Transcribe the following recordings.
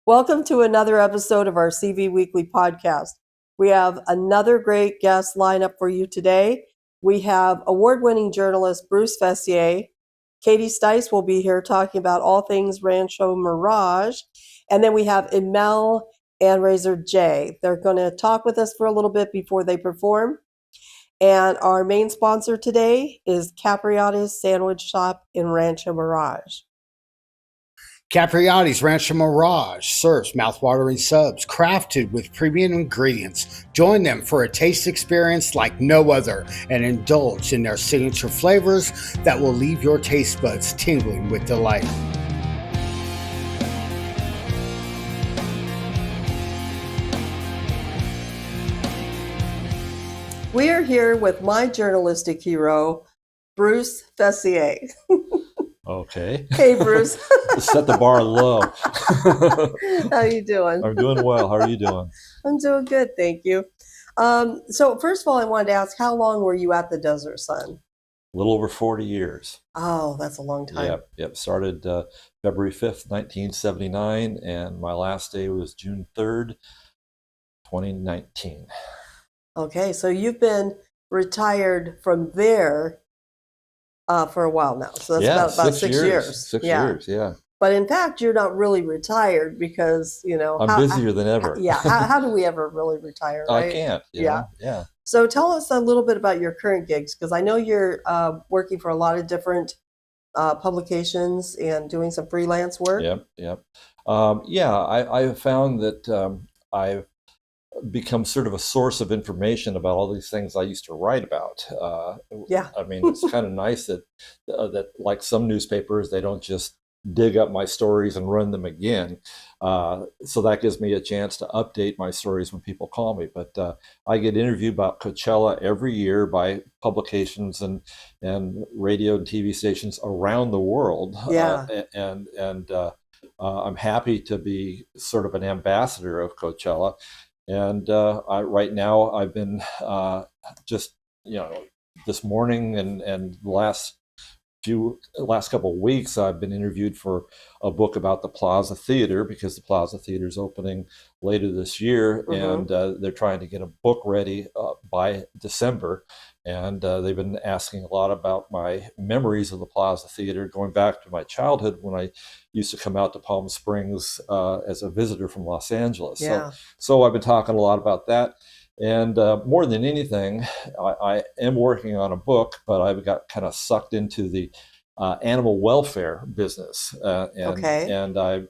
Welcome to another episode of our CV Weekly podcast. We have another great guest lineup for you today. We have award-winning journalist Bruce Fessier. Katie Stice will be here talking about all things Rancho Mirage. And then we have eMMELLE and Razor J. They're going to talk with us for a little bit before they perform. And our main sponsor today is Capriati's Sandwich Shop in Rancho Mirage. Capriati's Rancho Mirage serves mouthwatering subs crafted with premium ingredients. Join them for a taste experience like no other and indulge in their signature flavors that will leave your taste buds tingling with delight. We are here with my journalistic hero, Bruce Fessier. Okay. Hey, Bruce. Set the bar low. How you doing? I'm doing well. How are you doing? I'm doing good, thank you. So first of all, I wanted to ask, how long were you at the Desert Sun? A little over 40 years. Oh, that's a long time. Yep. Started February 5th, 1979, and my last day was June 3rd, 2019. Okay, so you've been retired from there for a while now. So that's about 6 years. 6 years, yeah. But in fact, you're not really retired because, I'm busier than ever. Yeah. How do we ever really retire, right? I can't. Yeah. Yeah. So tell us a little bit about your current gigs, because I know you're working for a lot of different publications and doing some freelance work. Yep. I have found that I've become sort of a source of information about all these things I used to write about. I mean, it's kind of nice that like some newspapers, they don't just dig up my stories and run them again. So that gives me a chance to update my stories when people call me. But I get interviewed about Coachella every year by publications and radio and TV stations around the world. Yeah. I'm happy to be sort of an ambassador of Coachella. And right now I've been this morning and the last couple of weeks, I've been interviewed for a book about the Plaza Theater, because the Plaza Theater is opening later this year, and they're trying to get a book ready by December. And they've been asking a lot about my memories of the Plaza Theater, going back to my childhood when I used to come out to Palm Springs as a visitor from Los Angeles. Yeah. So I've been talking a lot about that. And more than anything, I am working on a book, but I've got kind of sucked into the animal welfare business. And I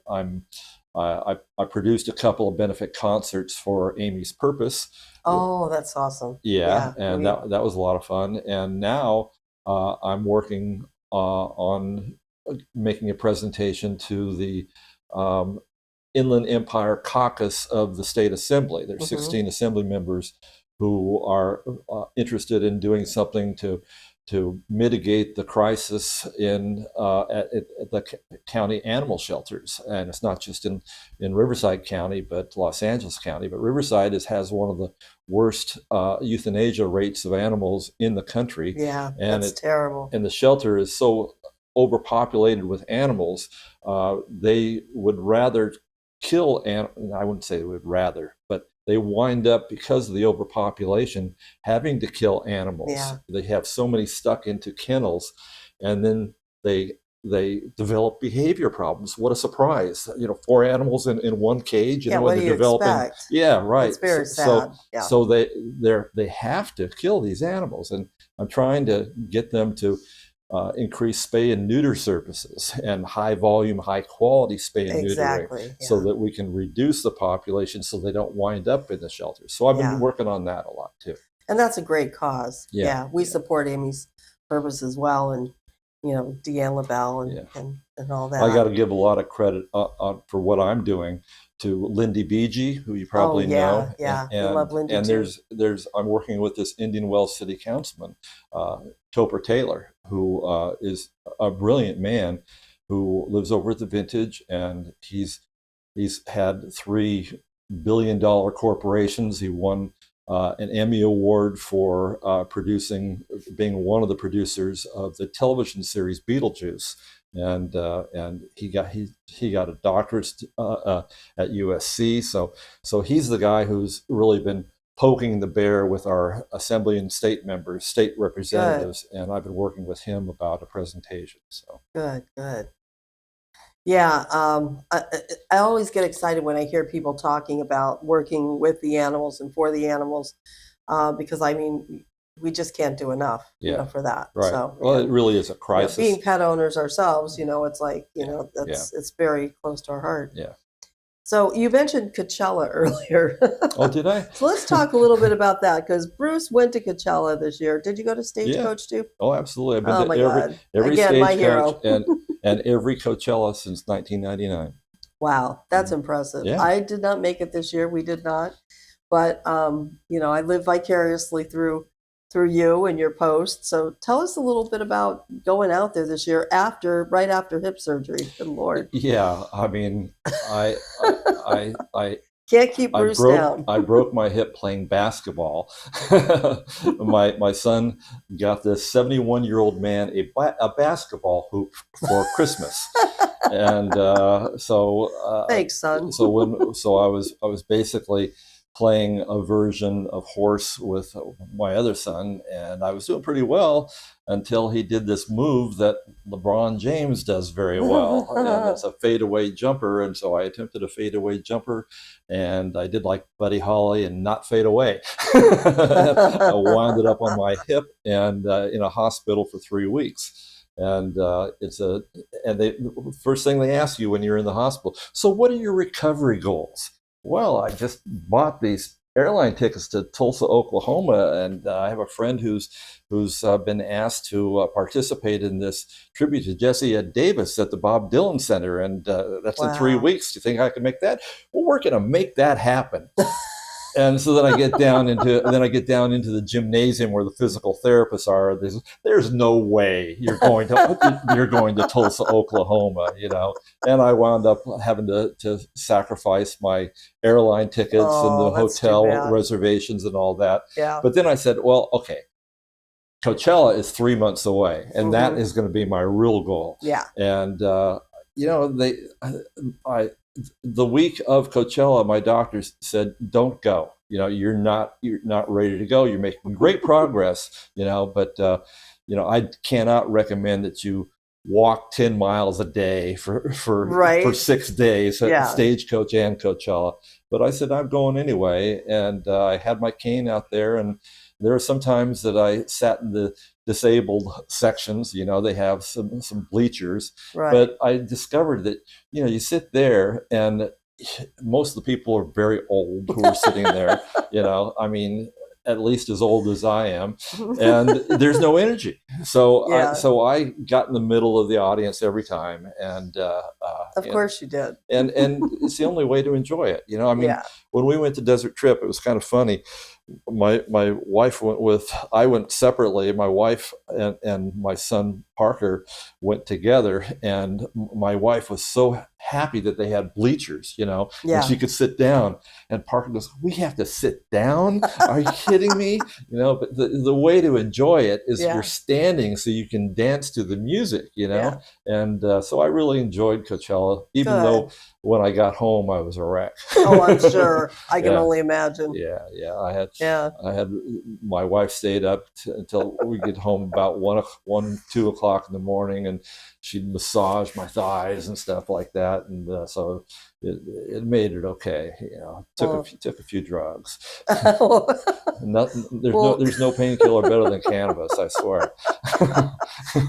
produced a couple of benefit concerts for Amy's Purpose. Oh, that's awesome. That was a lot of fun. And now I'm working on making a presentation to the Inland Empire Caucus of the State Assembly. There's 16 assembly members who are interested in doing something to mitigate the crisis in at the county animal shelters. And it's not just in Riverside County, but Los Angeles County. But Riverside has one of the worst euthanasia rates of animals in the country. Yeah, and that's terrible. And the shelter is so overpopulated with animals, they would rather kill, I wouldn't say they would rather, but they wind up, because of the overpopulation, having to kill animals. Yeah. They have so many stuck into kennels, and then they develop behavior problems. What a surprise! 4 animals in one cage, and what do you expect? Yeah, right. It's very sad. So they have to kill these animals, and I'm trying to get them to increase spay and neuter services and high volume, high quality spay and neutering, so that we can reduce the population so they don't wind up in the shelters. So I've been working on that a lot too. And that's a great cause. We support Amy's Purpose as well, and Deanne LaBelle and all that. I got to give a lot of credit for what I'm doing to Lindy Beege, who you probably know. Yeah, I love Lindy and too. I'm working with this Indian Wells City Councilman, Topper Taylor, who is a brilliant man who lives over at the Vintage, and he's had $3 billion corporations. He won an Emmy Award for being one of the producers of the television series Beetlejuice, and he got a doctorate at USC. So he's the guy who's really been poking the bear with our assembly and state members, state representatives, and I've been working with him about a presentation. So good. Yeah, I always get excited when I hear people talking about working with the animals and for the animals, because I mean, we just can't do enough, for that. Right. So, well, it really is a crisis. Being pet owners ourselves, it's like, it's very close to our heart. Yeah. So you mentioned Coachella earlier. Oh, did I? So let's talk a little bit about that, because Bruce went to Coachella this year. Did you go to Stagecoach too? Oh, absolutely. I've been Oh to my God. every Again, my hero. Stagecoach and every Coachella since 1999. Wow, that's impressive. Yeah. I did not make it this year. We did not. But, I live vicariously through you and your posts. So tell us a little bit about going out there this year right after hip surgery. Good Lord. Yeah, I mean, I can't keep Bruce down. I broke my hip playing basketball. My son got this 71-year-old man a basketball hoop for Christmas, and thanks, son. So I was basically playing a version of horse with my other son, and I was doing pretty well until he did this move that LeBron James does very well, and it's a fadeaway jumper. And so I attempted a fadeaway jumper, and I did like Buddy Holly and not fade away. I wound it up on my hip and in a hospital for 3 weeks. And the first thing they ask you when you're in the hospital, so what are your recovery goals? Well, I just bought these airline tickets to Tulsa, Oklahoma, and I have a friend who's been asked to participate in this tribute to Jesse Ed Davis at the Bob Dylan Center, and that's in 3 weeks. Do you think I can make that? Well, we're going to make that happen. And so then I get down into the gymnasium where the physical therapists are. There's no way you're going to Tulsa, Oklahoma, And I wound up having to sacrifice my airline tickets and the hotel reservations and all that. Yeah. But then I said, well, okay, Coachella is 3 months away, and that is going to be my real goal. Yeah. And the week of Coachella, my doctor said, "Don't go. You're not ready to go. You're making great progress. But I cannot recommend that you walk 10 miles a day for 6 days at Stagecoach and Coachella." But I said, I'm going anyway, and I had my cane out there, and there are some times that I sat in the disabled sections. They have some bleachers, but I discovered that you sit there, and most of the people are very old who are sitting there. I mean, at least as old as I am, and there's no energy. So I got in the middle of the audience every time, and of course you did. And it's the only way to enjoy it. I mean, when we went to Desert Trip, it was kind of funny. My wife I went separately. My wife and my son Parker went together, and my wife was so happy that they had bleachers, and she could sit down. And Parker goes, "We have to sit down? Are you kidding me?" But the way to enjoy it is you're standing so you can dance to the music, And so I really enjoyed Coachella, even though when I got home I was a wreck. Oh, I'm sure. I can only imagine. Yeah. I had my wife stayed up until we get home about 2 o'clock in the morning, and she'd massage my thighs and stuff like that, and so it made it okay. Took a few drugs. There's no painkiller better than cannabis, I swear. And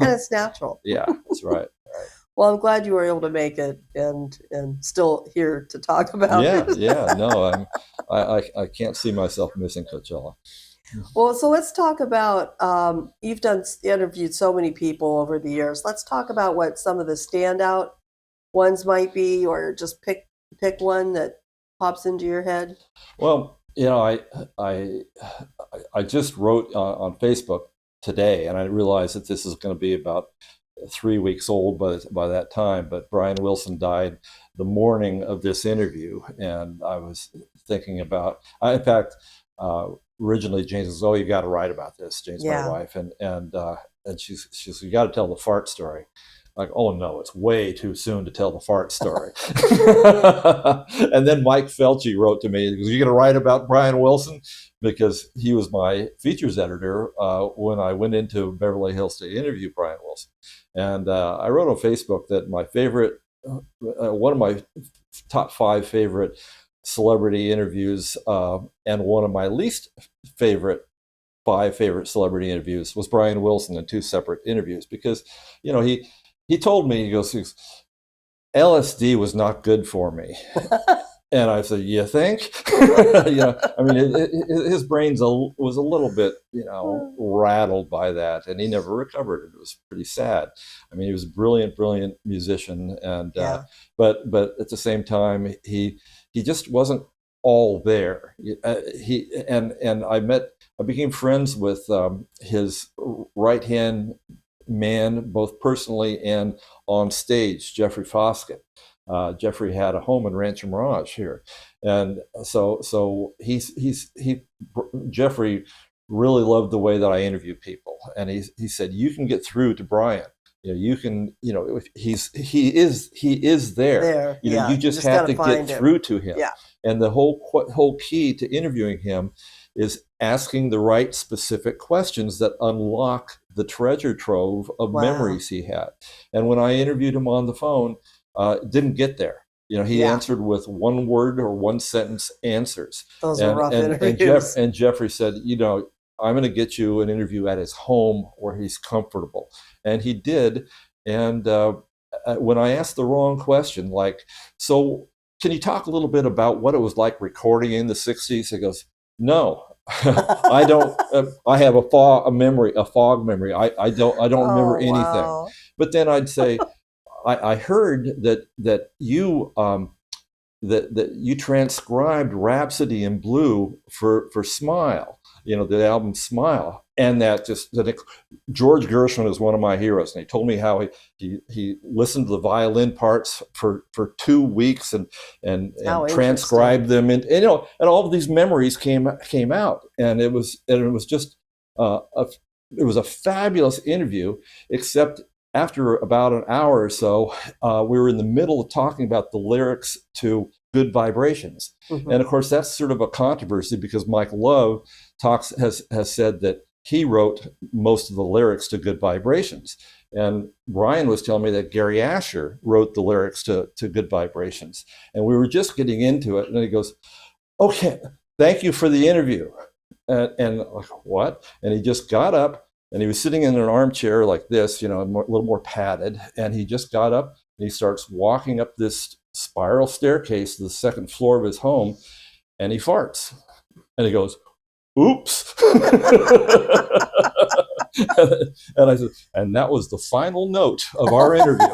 it's natural. Yeah, that's right. Well, I'm glad you were able to make it and still here to talk about it. Yeah. No, I can't see myself missing Coachella. Well, so let's talk about, you've interviewed so many people over the years. Let's talk about what some of the standout ones might be, or just pick one that pops into your head. Well, I just wrote on Facebook today, and I realized that this is going to be about 3 weeks old by that time, but Brian Wilson died the morning of this interview, and I was thinking about, in fact, originally Jane says, "Oh, you got to write about this." Jane's my Yeah. wife, and she says, "You got to tell the fart story." Like, oh no, it's way too soon to tell the fart story. And then Mike Felchey wrote to me, "You going to write about Brian Wilson?" Because he was my features editor when I went into Beverly Hills to interview Brian Wilson. And I wrote on Facebook that my favorite, one of my top 5 favorite celebrity interviews, and one of my least favorite 5 favorite celebrity interviews was Brian Wilson in 2 separate interviews, because he told me, he goes, LSD was not good for me. And I said, "You think?" I mean, his brains was a little bit, rattled by that, and he never recovered. It was pretty sad. I mean, he was a brilliant, brilliant musician, and but at the same time, he just wasn't all there. I became friends with his right hand man, both personally and on stage, Jeffrey Foskett. Jeffrey had a home in Rancho Mirage here, and so Jeffrey really loved the way that I interview people, and he said, "You can get through to Brian. You can, he is there. You just have to get through to him." Yeah. And the whole key to interviewing him is asking the right specific questions that unlock the treasure trove of memories he had. And when I interviewed him on the phone, didn't get there. He answered with 1 word or 1 sentence answers. Those are rough interviews. And Jeffrey said, "I'm going to get you an interview at his home where he's comfortable." And he did. And when I asked the wrong question, like, "So can you talk a little bit about what it was like recording in the 60s? He goes, "No, I don't. I have a fog memory. I don't remember anything." Wow. But then I'd say, I heard that you that you transcribed Rhapsody in Blue for Smile, the album Smile, and George Gershwin is one of my heroes, and he told me how he listened to the violin parts for 2 weeks and transcribed them, and all of these memories came out, and it was just it was a fabulous interview, except after about an hour or so, we were in the middle of talking about the lyrics to Good Vibrations. Mm-hmm. And of course, that's sort of a controversy, because Mike Love has said that he wrote most of the lyrics to Good Vibrations. And Brian was telling me that Gary Asher wrote the lyrics to Good Vibrations. And we were just getting into it. And he goes, "Okay, thank you for the interview." And like, what? And he just got up. And he was sitting in an armchair like this, a little more padded. And he just got up and he starts walking up this spiral staircase to the 2nd floor of his home, and he farts. And he goes, "Oops." And I said, and that was the final note of our interview.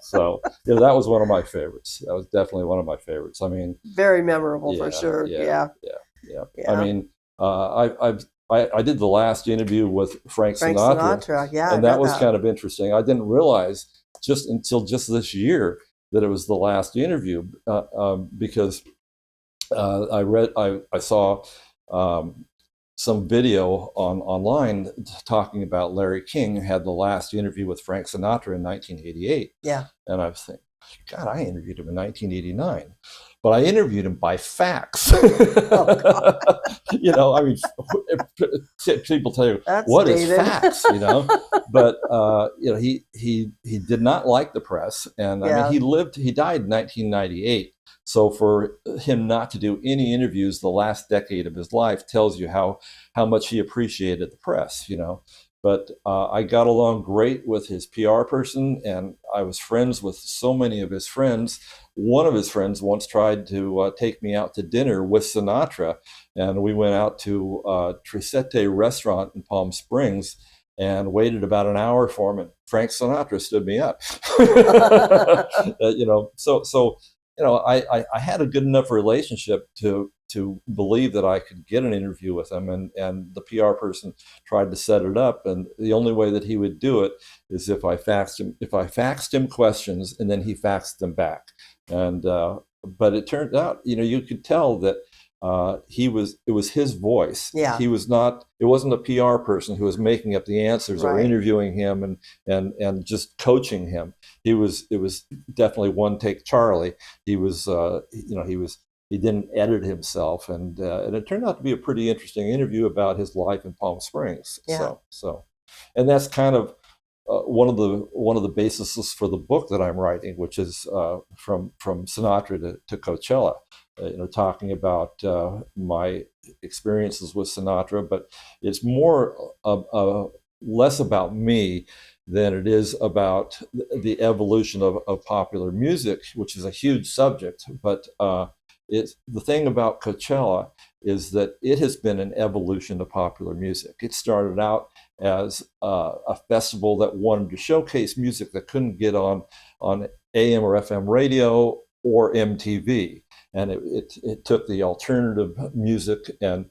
So that was one of my favorites. That was definitely one of my favorites. I mean, very memorable for sure. Yeah. I mean, I did the last interview with Frank Sinatra. Yeah, and that was kind of interesting. I didn't realize until this year that it was the last interview, because I saw some video online talking about Larry King, who had the last interview with Frank Sinatra in 1988. Yeah. And I was thinking, God, I interviewed him in 1989. But I interviewed him by fax. Oh, I mean, people tell you, "What is fax?" But he did not like the press, and I mean, he died in 1998. So for him not to do any interviews the last decade of his life tells you how much he appreciated the press. But I got along great with his PR person, and I was friends with so many of his friends. One of his friends once tried to take me out to dinner with Sinatra, and we went out to Tracy restaurant in Palm Springs and waited about an hour for him, and Frank Sinatra stood me up. I had a good enough relationship to believe that I could get an interview with him, and the PR person tried to set it up, and the only way that he would do it is if I faxed him questions, and then he faxed them back. And but it turned out, you could tell that it was his voice. Yeah. He was not, it wasn't a PR person who was making up the answers or Right. interviewing him and just coaching him. It was definitely one take Charlie. He was, he didn't edit himself, and it turned out to be a pretty interesting interview about his life in Palm Springs. Yeah. And that's kind of one of the bases for the book that I'm writing, which is from Sinatra to Coachella. Talking about my experiences with Sinatra, but it's more less about me than it is about the evolution of popular music, which is a huge subject. But it's the thing about Coachella is that it has been an evolution of popular music. It started out as a festival that wanted to showcase music that couldn't get on AM or FM radio or MTV. And it took the alternative music and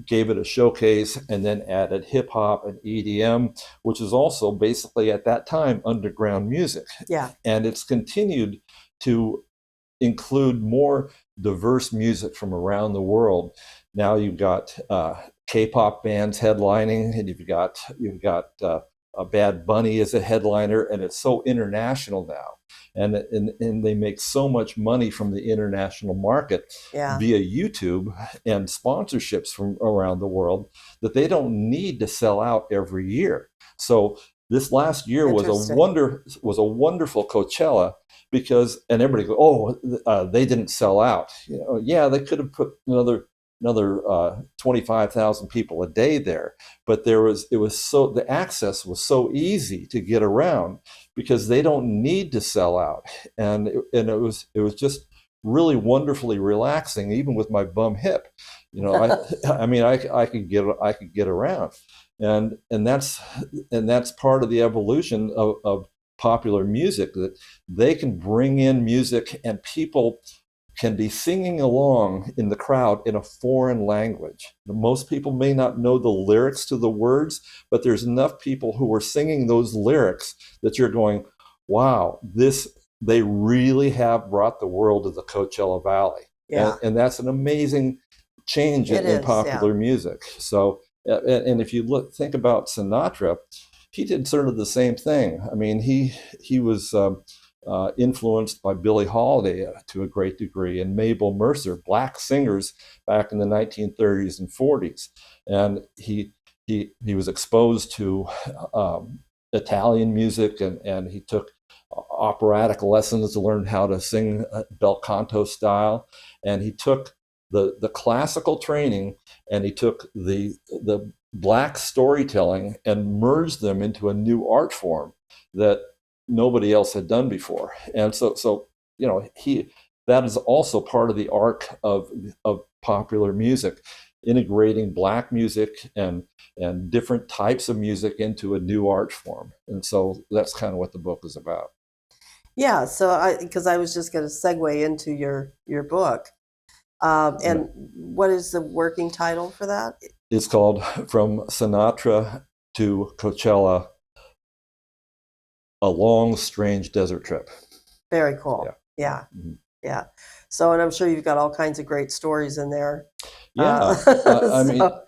gave it a showcase, and then added hip hop and EDM, which is also basically at that time underground music. Yeah. And it's continued to include more diverse music from around the world. Now you've got K-pop bands headlining, and you've got Bad Bunny as a headliner, and it's so international now. And they make so much money from the international market Yeah. via YouTube and sponsorships from around the world that they don't need to sell out every year. So this last year was a wonderful Coachella, because, and everybody go, they didn't sell out. Yeah, they could have put another 25,000 people a day there, but the access was so easy to get around because they don't need to sell out, and it was just really wonderfully relaxing, even with my bum hip. I could get around, and that's part of the evolution of popular music, that they can bring in music and people can be singing along in the crowd in a foreign language. Most people may not know the lyrics to the words, but there's enough people who are singing those lyrics that you're going, wow, they really have brought the world to the Coachella Valley. Yeah. And that's an amazing change in popular music. So, and if you think about Sinatra, he did sort of the same thing. I mean, he was influenced by Billie Holiday to a great degree, and Mabel Mercer, black singers back in the 1930s and 40s. And he was exposed to Italian music, and he took operatic lessons to learn how to sing bel canto style. And he took the classical training, and he took the black storytelling and merged them into a new art form that nobody else had done before. And so that is also part of the arc of popular music, integrating black music and different types of music into a new art form. And so that's kind of what the book is about. Yeah, so because I was just going to segue into your book. And what is the working title for that? It's called From Sinatra to Coachella, A Long, Strange Desert Trip. Very cool. Yeah. Mm-hmm. Yeah. So, and I'm sure you've got all kinds of great stories in there. Yeah.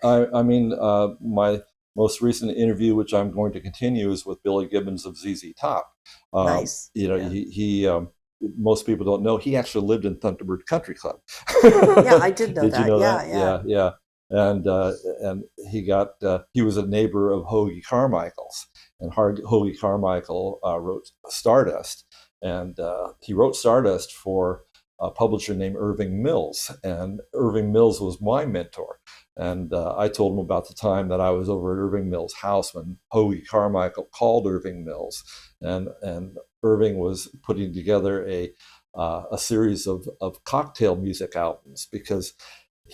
I mean, my most recent interview, which I'm going to continue, is with Billy Gibbons of ZZ Top. Nice. He most people don't know, he actually lived in Thunderbird Country Club. Yeah, I did know that. Did you know that? Yeah. Yeah. And he was a neighbor of Hoagy Carmichael's, and Hoagy Carmichael wrote Stardust, and he wrote Stardust for a publisher named Irving Mills, and Irving Mills was my mentor. And I told him about the time that I was over at Irving Mills' house when Hoagy Carmichael called Irving Mills, and Irving was putting together a series of cocktail music albums, because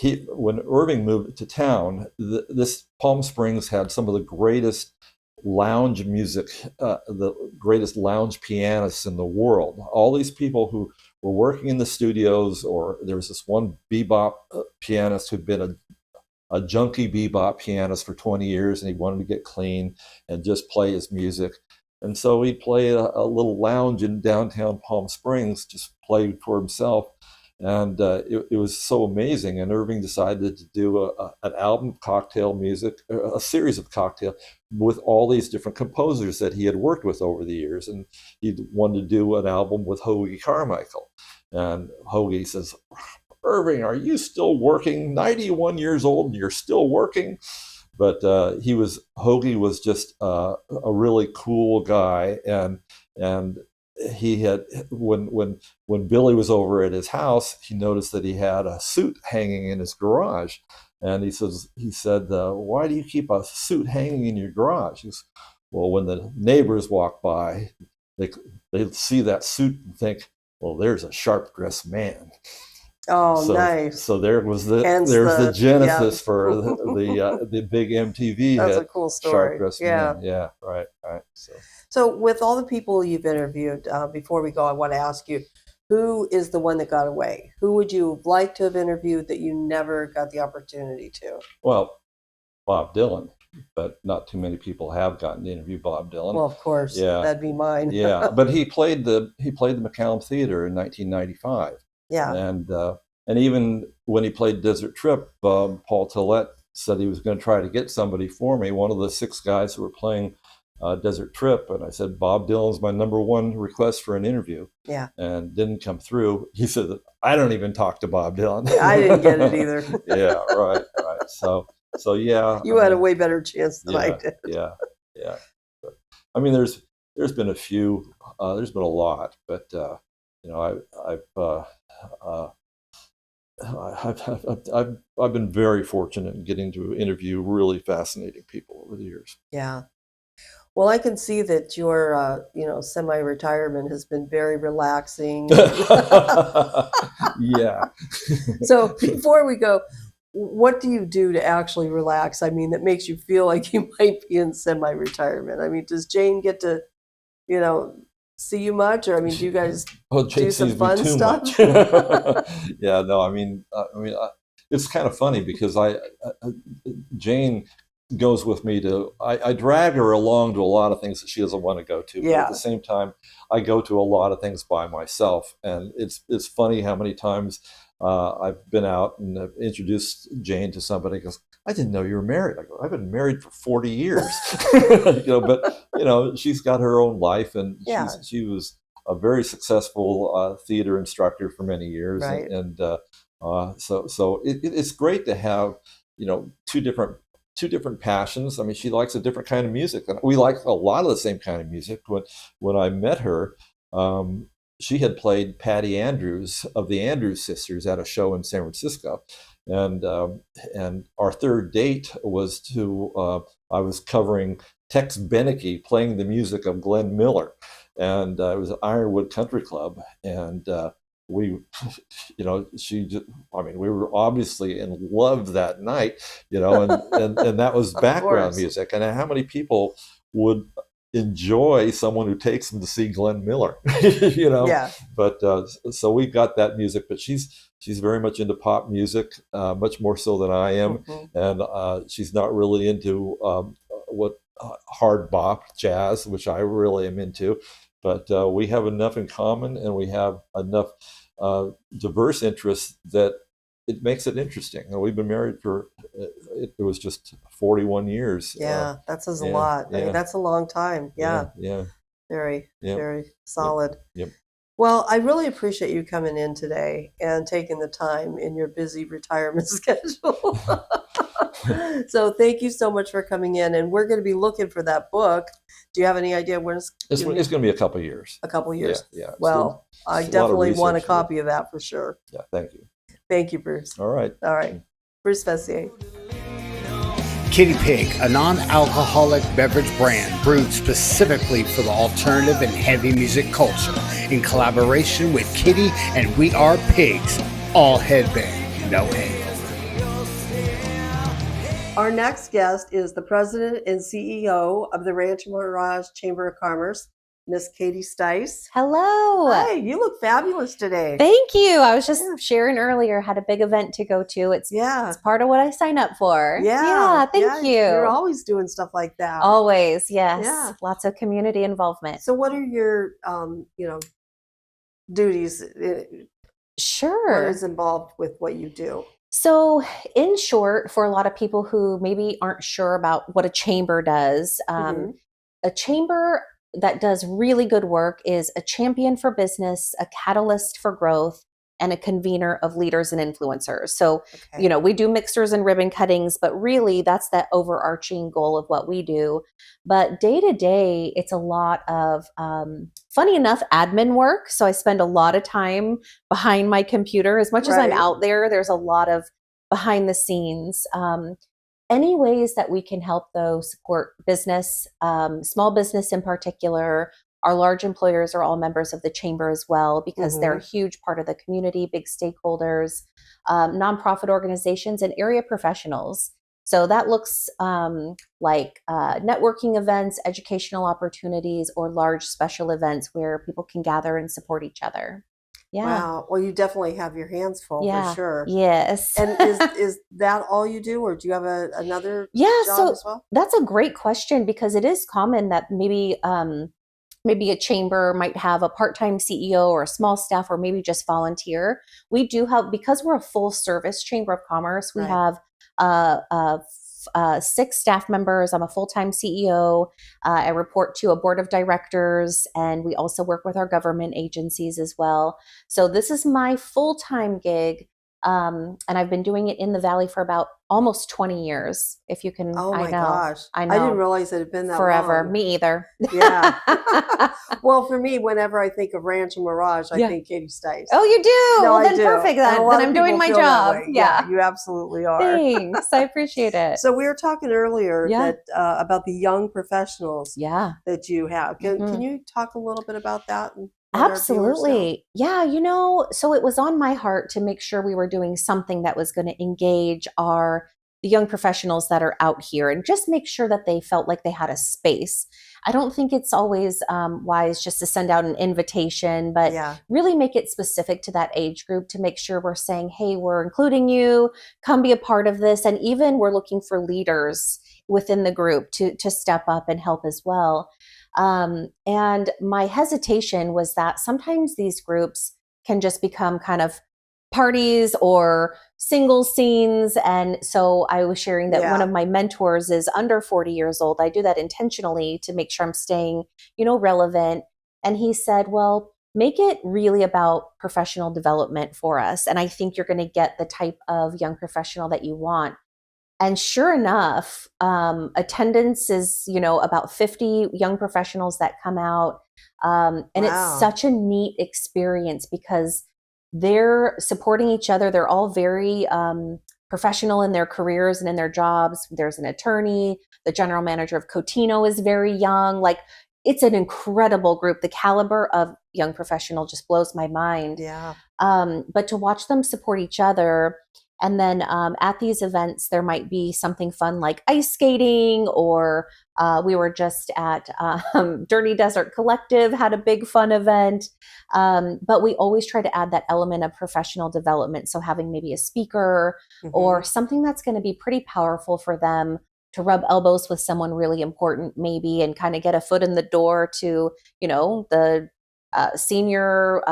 when Irving moved to town, this Palm Springs had some of the greatest lounge music, the greatest lounge pianists in the world. All these people who were working in the studios, or there was this one bebop pianist who'd been a junkie bebop pianist for 20 years, and he wanted to get clean and just play his music. And so he'd play a little lounge in downtown Palm Springs, just played for himself. And it was so amazing. And Irving decided to do an album, cocktail music, a series of cocktail with all these different composers that he had worked with over the years. And he wanted to do an album with Hoagie Carmichael. And Hoagie says, Irving, are you still working? 91 years old and you're still working? But Hoagie was just a really cool guy. And he had, when Billy was over at his house, he noticed that he had a suit hanging in his garage. And he said, why do you keep a suit hanging in your garage? He goes, well, when the neighbors walk by, they see that suit and think, well, there's a sharp dressed man. Oh, nice. So there's the genesis for the big MTV That's hit, a cool story. Sharp Dressed Man. Yeah, right. So with all the people you've interviewed, before we go, I want to ask you, who is the one that got away? Who would you have liked to have interviewed that you never got the opportunity to? Well, Bob Dylan, but not too many people have gotten to interview Bob Dylan. Well, of course, that'd be mine. Yeah, but he played the McCallum Theater in 1995. Yeah. And even when he played Desert Trip, Paul Tillett said he was going to try to get somebody for me, one of the 6 guys who were playing Desert Trip. And I said, Bob Dylan's my number 1 request for an interview. Yeah. And didn't come through. He said, I don't even talk to Bob Dylan. I didn't get it either. Yeah, right. So yeah. You had a way better chance than I did. Yeah. But, I mean, there's been a few, there's been a lot, but I've been very fortunate in getting to interview really fascinating people over the years. Yeah. Well, I can see that your, semi-retirement has been very relaxing. Yeah. So before we go, what do you do to actually relax? I mean, that makes you feel like you might be in semi-retirement. I mean, does Jane get to, see you much, or I mean, do you guys do some fun stuff? Yeah, no, I mean, it's kind of funny because Jane goes with me to. I drag her along to a lot of things that she doesn't want to go to. But at the same time, I go to a lot of things by myself, and it's funny how many times I've been out and I've introduced Jane to somebody. Who goes, I didn't know you were married. I go, I've been married for 40 years. But she's got her own life, and she was a very successful theater instructor for many years. Right. So it's great to have, two different passions. I mean, she likes a different kind of music, and we like a lot of the same kind of music. When I met her, she had played Patty Andrews of the Andrews Sisters at a show in San Francisco. And our third date was I was covering Tex Beneke playing the music of Glenn Miller, and it was at Ironwood Country Club, and we were obviously in love that night, and that was background music. And how many people would enjoy someone who takes them to see Glenn Miller, Yeah. But so we got that music, but she's very much into pop music, much more so than I am. Mm-hmm. And she's not really into hard bop jazz, which I really am into. But we have enough in common, and we have enough diverse interests that it makes it interesting. And we've been married for it was just 41 years. Yeah, that says a lot. I mean, that's a long time. Yeah. Very, very solid. Yep. Well, I really appreciate you coming in today and taking the time in your busy retirement schedule. So thank you so much for coming in, and we're going to be looking for that book. Do you have any idea when it's going to be? A couple of years. A couple of years. Yeah. Well, I definitely want a copy of that for sure. Yeah. Thank you. Thank you, Bruce. All right. Bruce Fessier. Kitty Pig, a non-alcoholic beverage brand brewed specifically for the alternative and heavy music culture, in collaboration with Kitty and We Are Pigs. All headbang, no hangover. Our next guest is the president and CEO of the Rancho Mirage Chamber of Commerce, Miss Katie Stice. Hello. Hi, you look fabulous today. Thank you. I was just sharing earlier, had a big event to go to. It's part of what I sign up for. Yeah. Thank you. You're always doing stuff like that. Always, yes. Yeah. Lots of community involvement. So what are your, duties? Sure. What is involved with what you do? So, in short, for a lot of people who maybe aren't sure about what a chamber does, a chamber that does really good work is a champion for business, a catalyst for growth, and a convener of leaders and influencers. So, Okay. we do mixers and ribbon cuttings, but really that's that overarching goal of what we do. But day to day, it's a lot of, funny enough, admin work. So I spend a lot of time behind my computer. As much as I'm Right. out there, there's a lot of behind the scenes. Any ways that we can help, though, support business, small business in particular. Our large employers are all members of the chamber as well, because they're a huge part of the community, big stakeholders, nonprofit organizations, and area professionals. So that looks like networking events, educational opportunities, or large special events where people can gather and support each other. Yeah. Wow. Well, you definitely have your hands full for sure. Yes. And is that all you do, or do you have another job so as well? that's a great question, because it is common that maybe maybe a chamber might have a part-time CEO or a small staff, or maybe just volunteer. We do have, because we're a full service chamber of commerce, we Right. have 6 staff members. I'm a full-time CEO. I report to a board of directors, and we also work with our government agencies as well. So this is my full-time gig. And I've been doing it in the Valley for about almost 20 years. If you can, Oh I my know, gosh. I know. I didn't realize it had been that Forever. long. Me either. Yeah. Well, for me, whenever I think of Ranch and Mirage, I think Katie Stice. Oh, you do? No, well, I then do. perfect. And a Then, lot then of I'm doing people my feel that job. way. Yeah. You absolutely are. Thanks. I appreciate it. So we were talking earlier Yeah. that about the young professionals Yeah. that you have. Can Mhm. you talk a little bit about that? And let our viewers know? Absolutely. Yeah, so it was on my heart to make sure we were doing something that was going to engage the young professionals that are out here, and just make sure that they felt like they had a space. I don't think it's always wise just to send out an invitation, but Yeah. really make it specific to that age group, to make sure we're saying, hey, we're including you, come be a part of this. And even we're looking for leaders within the group to step up and help as well. And my hesitation was that sometimes these groups can just become kind of parties or single scenes. And so I was sharing that one Yeah. of my mentors is under 40 years old. I do that intentionally to make sure I'm staying, relevant. And he said, well, make it really about professional development for us. And I think you're going to get the type of young professional that you want. And sure enough, attendance is, about 50 young professionals that come out. And Wow. it's such a neat experience, because they're supporting each other. They're all very professional in their careers and in their jobs. There's an attorney. The general manager of Cotino is very young. Like, it's an incredible group. The caliber of young professional just blows my mind. Yeah. But to watch them support each other. And then at these events, there might be something fun like ice skating, or we were just at Dirty Desert Collective, had a big fun event. But we always try to add that element of professional development. So having maybe a speaker or something that's going to be pretty powerful for them to rub elbows with someone really important, maybe, and kind of get a foot in the door to, the senior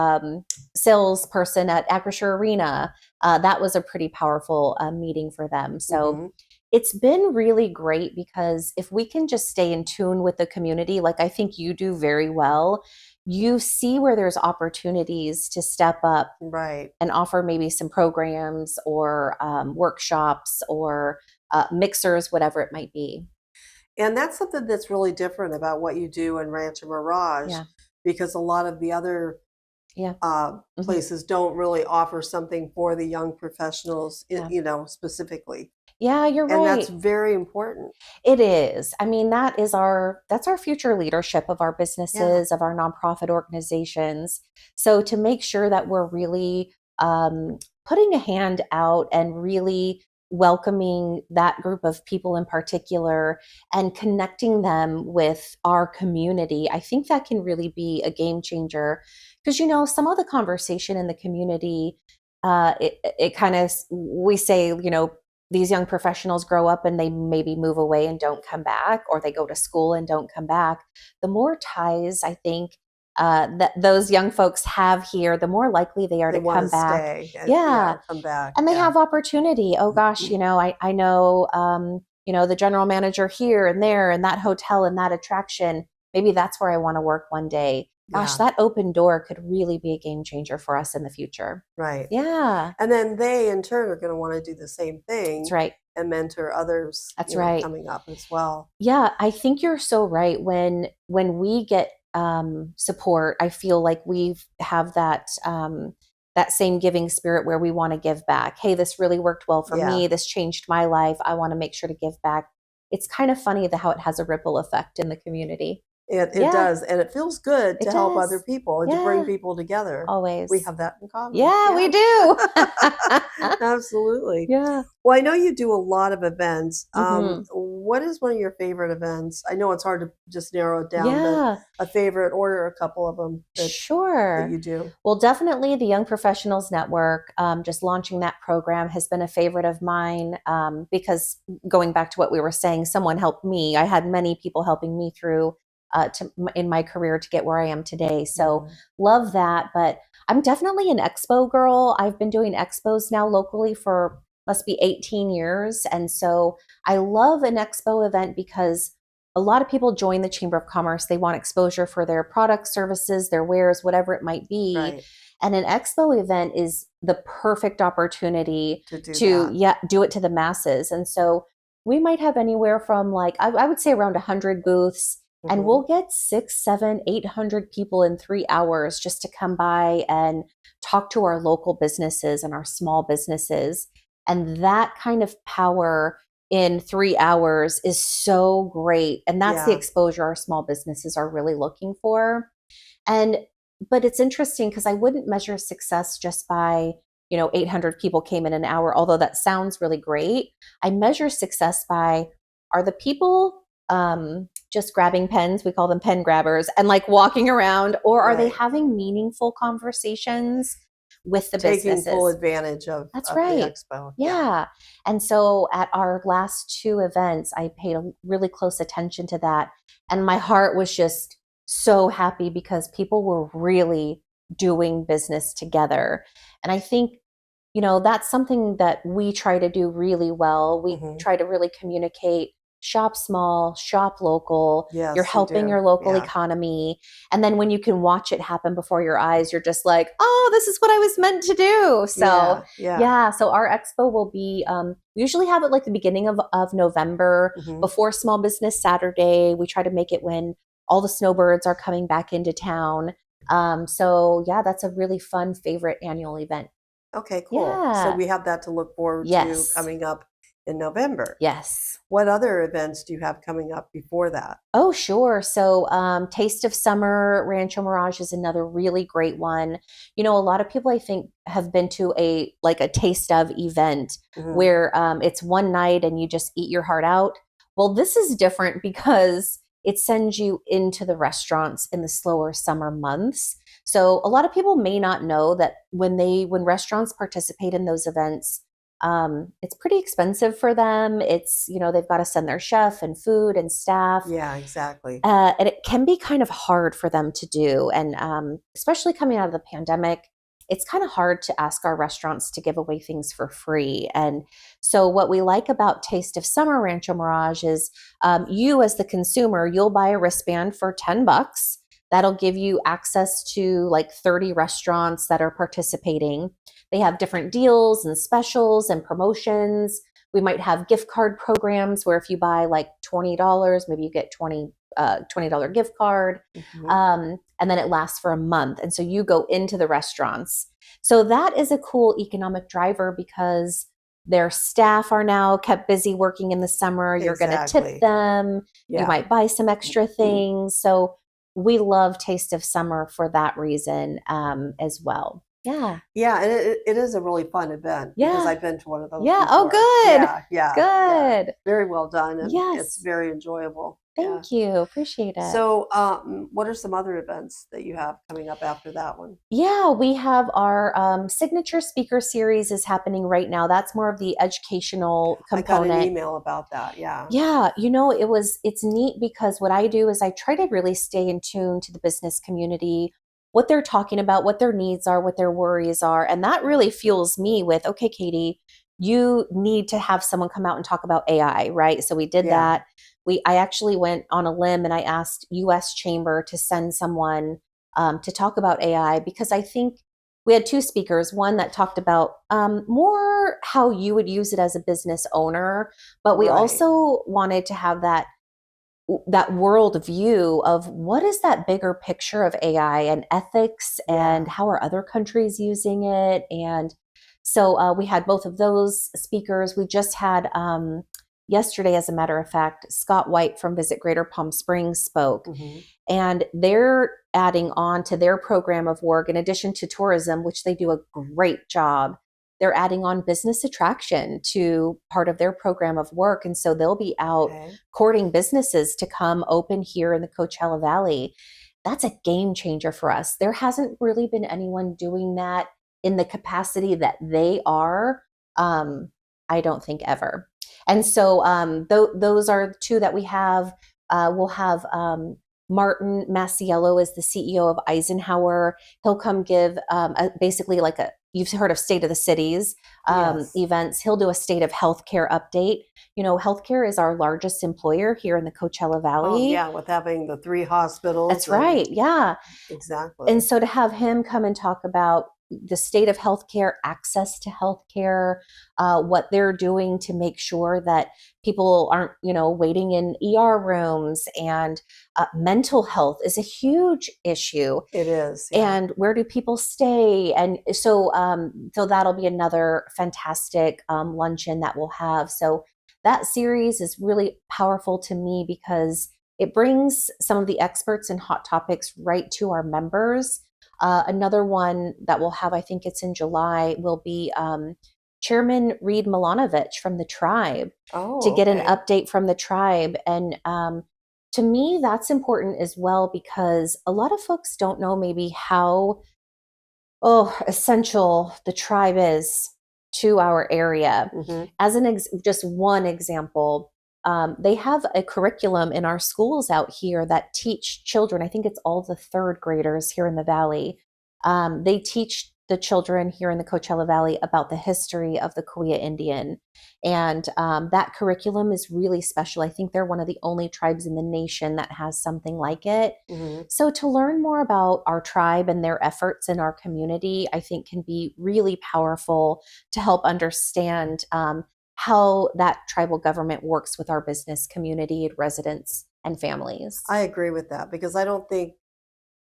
salesperson at Acrisure Arena. That was a pretty powerful meeting for them. So it's been really great, because if we can just stay in tune with the community, like I think you do very well, you see where there's opportunities to step up, right, and offer maybe some programs or workshops or mixers, whatever it might be. And that's something that's really different about what you do in Ranch and Mirage, because a lot of the other places don't really offer something for the young professionals, specifically. Yeah, you're right. And that's very important. It is. I mean, that's our future leadership of our businesses, of our nonprofit organizations. So to make sure that we're really putting a hand out and really welcoming that group of people in particular and connecting them with our community, I think that can really be a game changer. Because, some of the conversation in the community, it kind of, we say, these young professionals grow up and they maybe move away and don't come back, or they go to school and don't come back. The more ties, I think, that those young folks have here, the more likely they are They to want come to back. stay. And, Yeah. come back. And they Yeah. have opportunity. Oh gosh, you know, I know, you know, the general manager here and there and that hotel and that attraction. Maybe that's where I want to work one day. Gosh, Yeah. that open door could really be a game changer for us in the future. Right. Yeah. And then they, in turn, are going to want to do the same thing. That's right. And mentor others. That's right. Coming up as well. Yeah, I think you're so right. When we get support, I feel like we have that that same giving spirit where we want to give back. Hey, this really worked well for me. This changed my life. I want to make sure to give back. It's kind of funny how it has a ripple effect in the community. It does. And it feels good to help other people and to bring people together. Always. We have that in common. Yeah, we do. Absolutely. Yeah. Well, I know you do a lot of events. Mhm. What is one of your favorite events? I know it's hard to just narrow it down, Yeah. but a favorite or a couple of them that Sure. you do. Well, definitely the Young Professionals Network, just launching that program has been a favorite of mine because going back to what we were saying, someone helped me. I had many people helping me through in my career to get where I am today. So love that. But I'm definitely an expo girl. I've been doing expos now locally for must be 18 years. And so I love an expo event because a lot of people join the Chamber of Commerce. They want exposure for their products, services, their wares, whatever it might be. Right. And an expo event is the perfect opportunity To do do it to the masses. And so we might have anywhere from I would say around 100 booths. And we'll get 600, 700, 800 people in 3 hours just to come by and talk to our local businesses and our small businesses. And that kind of power in 3 hours is so great. And that's the exposure our small businesses are really looking for. But it's interesting because I wouldn't measure success just by, 800 people came in an hour, although that sounds really great. I measure success by, are the people just grabbing pens, we call them pen grabbers, and walking around, or are they having meaningful conversations with the businesses? Taking full advantage of That's the right. expo. Yeah. And so at our last 2 events, I paid a really close attention to that. And my heart was just so happy because people were really doing business together. And I think, that's something that we try to do really well. We try to really communicate. Shop small, shop local. Yes, you're helping your local economy. And then when you can watch it happen before your eyes, you're just like, oh, this is what I was meant to do. So so our expo will be, we usually have it the beginning of November before Small Business Saturday. We try to make it when all the snowbirds are coming back into town. That's a really fun favorite annual event. Okay, cool. Yeah. So we have that to look forward to coming up in November. Yes. What other events do you have coming up before that? Oh, sure. So Taste of Summer Rancho Mirage is another really great one. A lot of people I think have been to a taste of event where it's one night and you just eat your heart out. Well, this is different because it sends you into the restaurants in the slower summer months. So a lot of people may not know that when restaurants participate in those events, it's pretty expensive for them. It's, they've got to send their chef and food and staff. Yeah, exactly. And it can be kind of hard for them to do. And especially coming out of the pandemic, it's kind of hard to ask our restaurants to give away things for free. And so what we like about Taste of Summer Rancho Mirage is you as the consumer, you'll buy a wristband for $10. That'll give you access to 30 restaurants that are participating. They have different deals and specials and promotions. We might have gift card programs where if you buy $20, maybe you get $20 gift card. And then it lasts for a month. And so you go into the restaurants. So that is a cool economic driver because their staff are now kept busy working in the summer. You're going to tip them. You might buy some extra things. So we love Taste of Summer for that reason as well. Yeah. Yeah, and it is a really fun event because I've been to one of those before. Oh, good. Yeah. Good. Very well done. And yes. It's very enjoyable. Thank you. Appreciate it. So what are some other events that you have coming up after that one? Yeah, we have our signature speaker series is happening right now. That's more of the educational component. I got an email about that. Yeah. Yeah. It's neat because what I do is I try to really stay in tune to the business community, what they're talking about, what their needs are, what their worries are. And that really fuels me with, okay, Katie, you need to have someone come out and talk about AI, right? So we did Yeah. that. I actually went on a limb and I asked US Chamber to send someone to talk about AI, because I think we had two speakers, one that talked about more how you would use it as a business owner, but we Right. also wanted to have that world view of what is that bigger picture of AI and ethics, and Yeah. how are other countries using it. And so we had both of those speakers. We just had yesterday, as a matter of fact, Scott White from Visit Greater Palm Springs spoke, Mhm. and they're adding on to their program of work, in addition to tourism, which they do a great job. They're adding on business attraction to part of their program of work. And so they'll be out Okay. courting businesses to come open here in the Coachella Valley. That's a game changer for us. There hasn't really been anyone doing that in the capacity that they are, I don't think ever. And so those are two that we have. We'll have Martin Masiello is the CEO of Eisenhower. He'll come give basically like you've heard of State of the Cities Yes. events. He'll do a state of healthcare update. You know, healthcare is our largest employer here in the Coachella Valley. Oh, yeah, with having the 3 hospitals. That's right. Yeah. Exactly. And so to have him come and talk about the state of healthcare, access to healthcare, what they're doing to make sure that people aren't, waiting in ER rooms, and mental health is a huge issue. It is. Yeah. And where do people stay? And so that'll be another fantastic luncheon that we'll have. So that series is really powerful to me because it brings some of the experts and hot topics right to our members. Another one that we'll have, I think it's in July, will be Chairman Reed Milanovich from the tribe, Oh, to get an okay. update from the tribe. And to me, that's important as well, because a lot of folks don't know maybe how essential the tribe is to our area. Mhm. As just one example, they have a curriculum in our schools out here that teach children. I think it's all the third graders here in the Valley. They teach the children here in the Coachella Valley about the history of the Kuya Indian. And that curriculum is really special. I think they're one of the only tribes in the nation that has something like it. Mhm. So to learn more about our tribe and their efforts in our community, I think can be really powerful to help understand how that tribal government works with our business community, residents, and families. I agree with that, because I don't think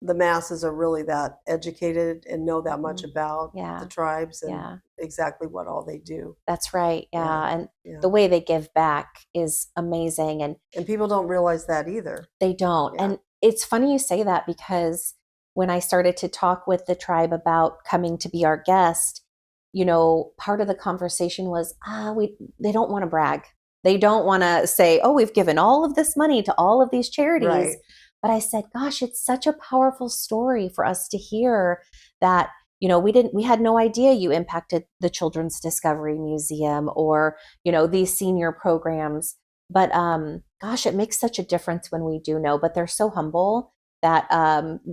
the masses are really that educated and know that much about Yeah. the tribes and Yeah. exactly what all they do. That's right. Yeah. Yeah. And Yeah. the way they give back is amazing. And And people don't realize that either. they don't. Yeah. And it's funny you say that, because when I started to talk with the tribe about coming to be our guest, part of the conversation was, they don't want to brag. They don't want to say, oh, we've given all of this money to all of these charities. Right. But I said, gosh, it's such a powerful story for us to hear that, we had no idea you impacted the Children's Discovery Museum or, these senior programs. But gosh, it makes such a difference when we do know. But they're so humble that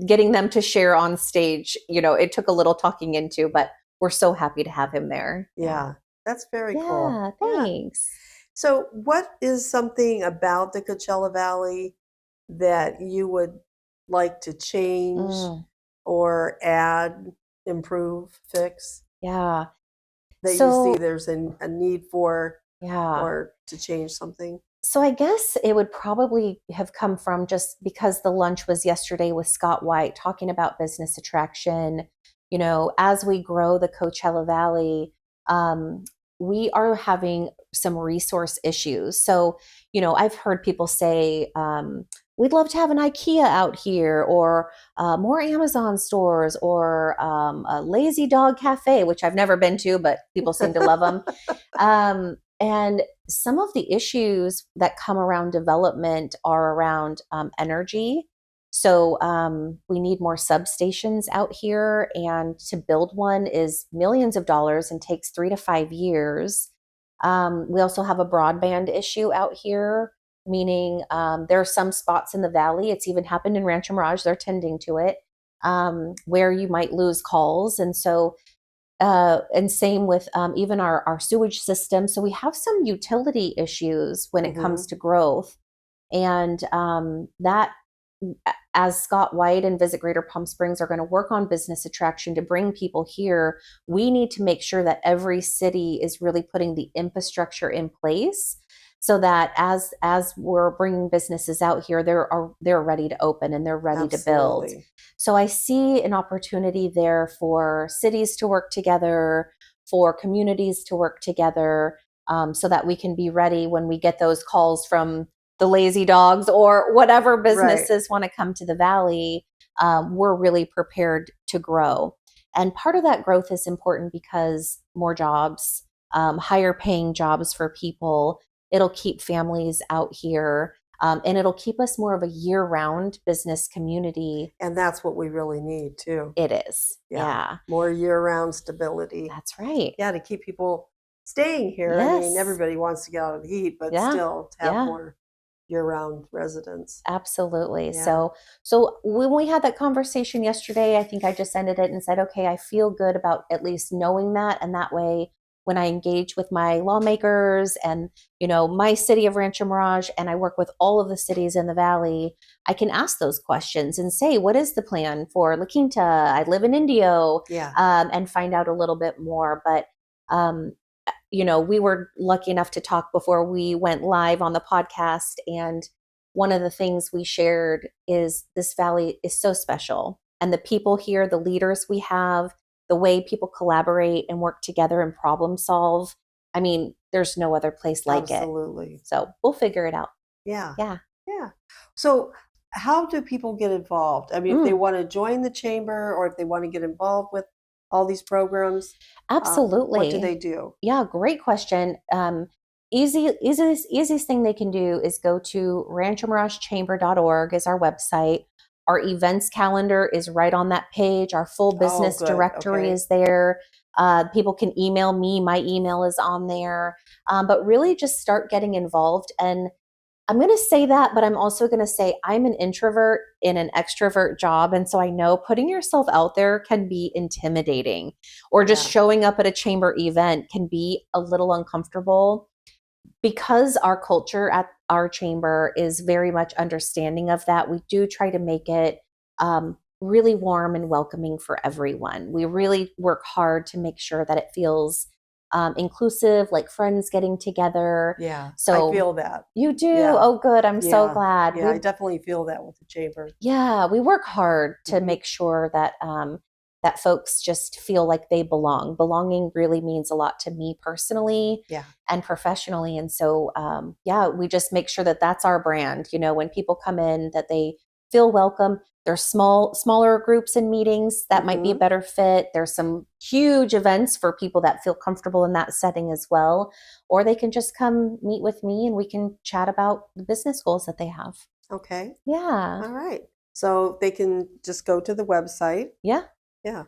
getting them to share on stage, it took a little talking into, but we're so happy to have him there. Yeah. That's very Yeah, cool. thanks. So, what is something about the Coachella Valley that you would like to change or add, improve, fix, Yeah. that So- you see there's a need for, Yeah. or to change something? So I guess it would probably have come from just because the lunch was yesterday with Scott White talking about business attraction. As we grow the Coachella Valley, we are having some resource issues. So, I've heard people say, we'd love to have an IKEA out here, or more Amazon stores, or a lazy dog cafe, which I've never been to, but people seem to love them. And some of the issues that come around development are around energy. So we need more substations out here, and to build one is millions of dollars and takes 3 to 5 years. We also have a broadband issue out here, meaning there are some spots in the valley. It's even happened in Rancho Mirage. They're tending to it, where you might lose calls. And so, and same with even our sewage system. So we have some utility issues when it comes to growth. And that, as Scott White and Visit Greater Palm Springs are going to work on business attraction to bring people here, we need to make sure that every city is really putting the infrastructure in place so that as we're bringing businesses out here, they're ready to open and they're ready to build. So I see an opportunity there for cities to work together, for communities to work together, so that we can be ready when we get those calls from the lazy dogs or whatever businesses want to come to the Valley. We're really prepared to grow. And part of that growth is important because more jobs, higher paying jobs for people, it'll keep families out here. And it'll keep us more of a year-round business community. And that's what we really need too. It is. Yeah. More year-round stability. That's right. Yeah, to keep people staying here. Yes. I mean, everybody wants to get out of the heat, but still to have more year-round residents. Absolutely. Yeah. So when we had that conversation yesterday, I think I just ended it and said, okay, I feel good about at least knowing that. And that way, when I engage with my lawmakers and, my city of Rancho Mirage, and I work with all of the cities in the Valley, I can ask those questions and say, what is the plan for La Quinta? I live in Indio, and find out a little bit more. But, we were lucky enough to talk before we went live on the podcast. And one of the things we shared is this Valley is so special. And the people here, the leaders we have, the way people collaborate and work together and problem solve. I mean, there's no other place like it. Absolutely. So we'll figure it out. Yeah. Yeah. Yeah. So how do people get involved? I mean, if they want to join the chamber or if they want to get involved with all these programs, absolutely. What do they do? Yeah, great question. Easiest thing they can do is go to ranchomiragechamber.org is our website. Our events calendar is right on that page. Our full business directory is there. People can email me. My email is on there. But really just start getting involved. And I'm going to say that, but I'm also going to say I'm an introvert in an extrovert job. And so I know putting yourself out there can be intimidating, or just showing up at a chamber event can be a little uncomfortable. Because our culture at our chamber is very much understanding of that, we do try to make it really warm and welcoming for everyone. We really work hard to make sure that it feels inclusive, like friends getting together. Yeah, so I feel that. You do? Yeah. Oh, good. I'm so glad. Yeah, I definitely feel that with the chamber. Yeah, we work hard to make sure that that folks just feel like they belong. Belonging really means a lot to me personally and professionally. And so, we just make sure that that's our brand. When people come in, that they feel welcome. There's smaller groups and meetings that might be a better fit. There's some huge events for people that feel comfortable in that setting as well. Or they can just come meet with me and we can chat about the business goals that they have. Okay. Yeah. All right. So they can just go to the website. Yeah. Yeah.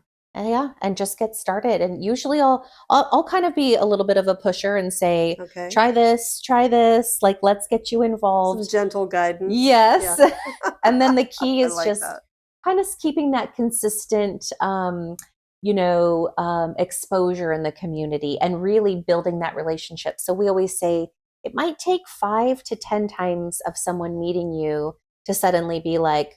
And just get started. And usually I'll kind of be a little bit of a pusher and say, try this, like, let's get you involved. Some gentle guidance. Yes. Yeah. And then the key is just that. Kind of keeping that consistent, exposure in the community and really building that relationship. So we always say it might take 5 to 10 times of someone meeting you to suddenly be like,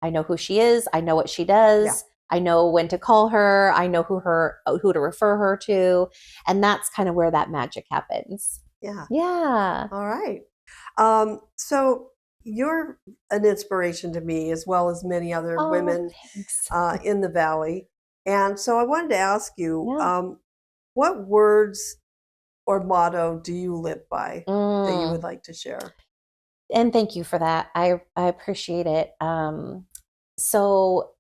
I know who she is. I know what she does. Yeah. I know when to call her. I know who to refer her to. And that's kind of where that magic happens. Yeah. Yeah. All right. So you're an inspiration to me as well as many other women in the Valley. And so I wanted to ask you, what words or motto do you live by that you would like to share? And thank you for that. I appreciate it. So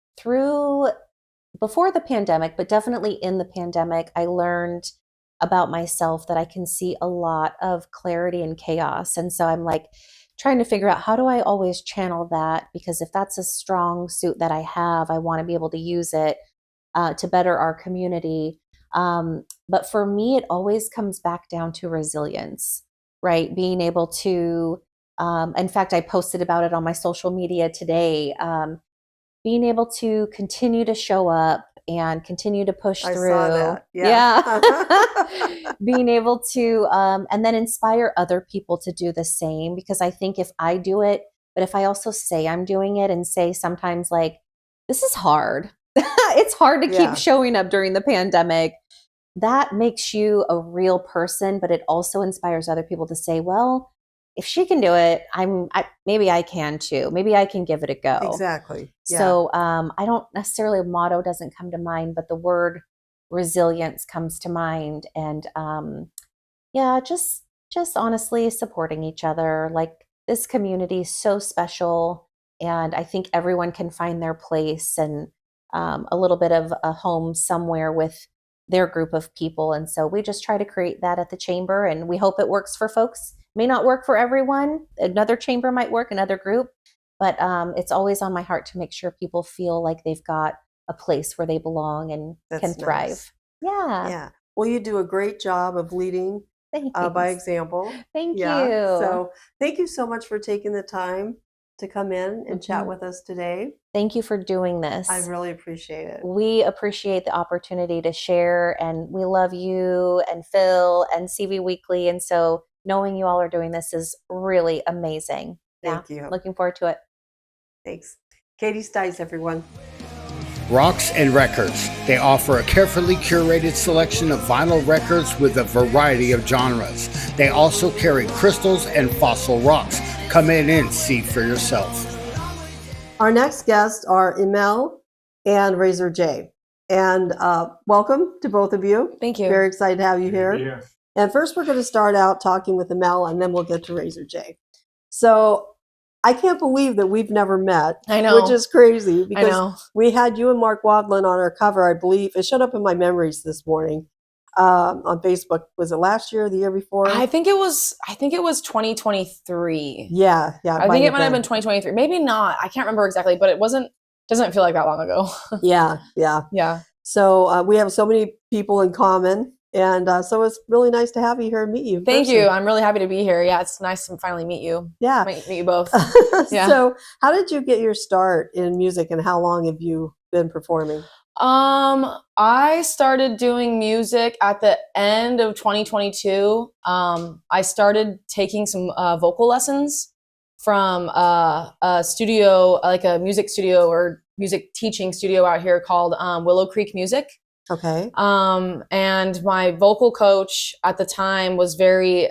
before the pandemic, but definitely in the pandemic, I learned about myself that I can see a lot of clarity and chaos. And so I'm like trying to figure out, how do I always channel that? Because if that's a strong suit that I have, I want to be able to use it to better our community. But for me, it always comes back down to resilience, right? Being able to, in fact, I posted about it on my social media today. being able to continue to show up and continue to push I through. saw that. Yeah. Being able to, and then inspire other people to do the same. Because I think if I do it, but if I also say I'm doing it and say sometimes like, this is hard. It's hard to Yeah. keep showing up during the pandemic. That makes you a real person, but it also inspires other people to say, well, if she can do it, maybe I can too. Maybe I can give it a go. Exactly. Yeah. So I don't necessarily, a motto doesn't come to mind, but the word resilience comes to mind. And yeah, just honestly supporting each other. Like, this community is so special. And I think everyone can find their place and a little bit of a home somewhere with their group of people. And so we just try to create that at the chamber, and we hope it works for folks. May not work for everyone. Another chamber might work, another group, but it's always on my heart to make sure people feel like they've got a place where they belong and can thrive. Nice. Yeah. Yeah. Well, you do a great job of leading by Thanks. example. Thank Yeah. you. So thank you so much for taking the time to come in and chat Mhm. with us today. Thank you for doing this. I really appreciate it. We appreciate the opportunity to share, and we love you and Phil and CV Weekly. And so knowing you all are doing this is really amazing. Thank you. Looking forward to it. Thanks. Katie Stice, everyone. Rocks and Records. They offer a carefully curated selection of vinyl records with a variety of genres. They also carry crystals and fossil rocks. Come in and see for yourself. Our next guests are eMMELLE and Razor J. And welcome to both of you. Thank you. Very excited to have you here. And first, we're going to start out talking with eMMELLE, and then we'll get to Razor J. So I can't believe that we've never met. I know. Which is crazy, I because know. we had you and Mark Wadlin on our cover, I believe. It showed up in my memories this morning on Facebook. Was it last year or the year before? I think it was 2023. Yeah. I think it might have been 2023. Maybe not. I can't remember exactly, but doesn't feel like that long ago. Yeah. Yeah. So we have so many people in common. And so it's really nice to have you here and meet you. in Thank person. you. I'm really happy to be here. Yeah, it's nice to finally meet you. Yeah. Meet you both. Yeah. So how did you get your start in music, and how long have you been performing? I started doing music at the end of 2022. I started taking some vocal lessons from a studio, like a music studio or music teaching studio out here called Willow Creek Music. Okay. And my vocal coach at the time was very,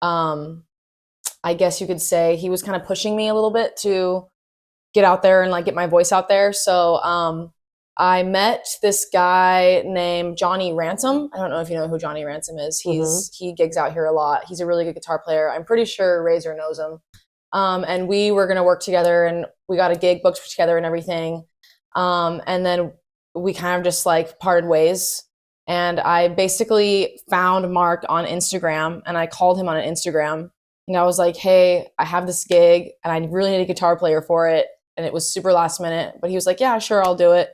I guess you could say, he was kind of pushing me a little bit to get out there and like get my voice out there. So I met this guy named Johnny Ransom. I don't know if you know who Johnny Ransom is. He gigs out here a lot. He's a really good guitar player. I'm pretty sure Razor knows him. And we were going to work together, and we got a gig booked together and everything. And then we kind of just like parted ways. And I basically found Mark on Instagram, and I called him on an Instagram, and I was like, hey, I have this gig and I really need a guitar player for it. And it was super last minute, but he was like, yeah, sure, I'll do it.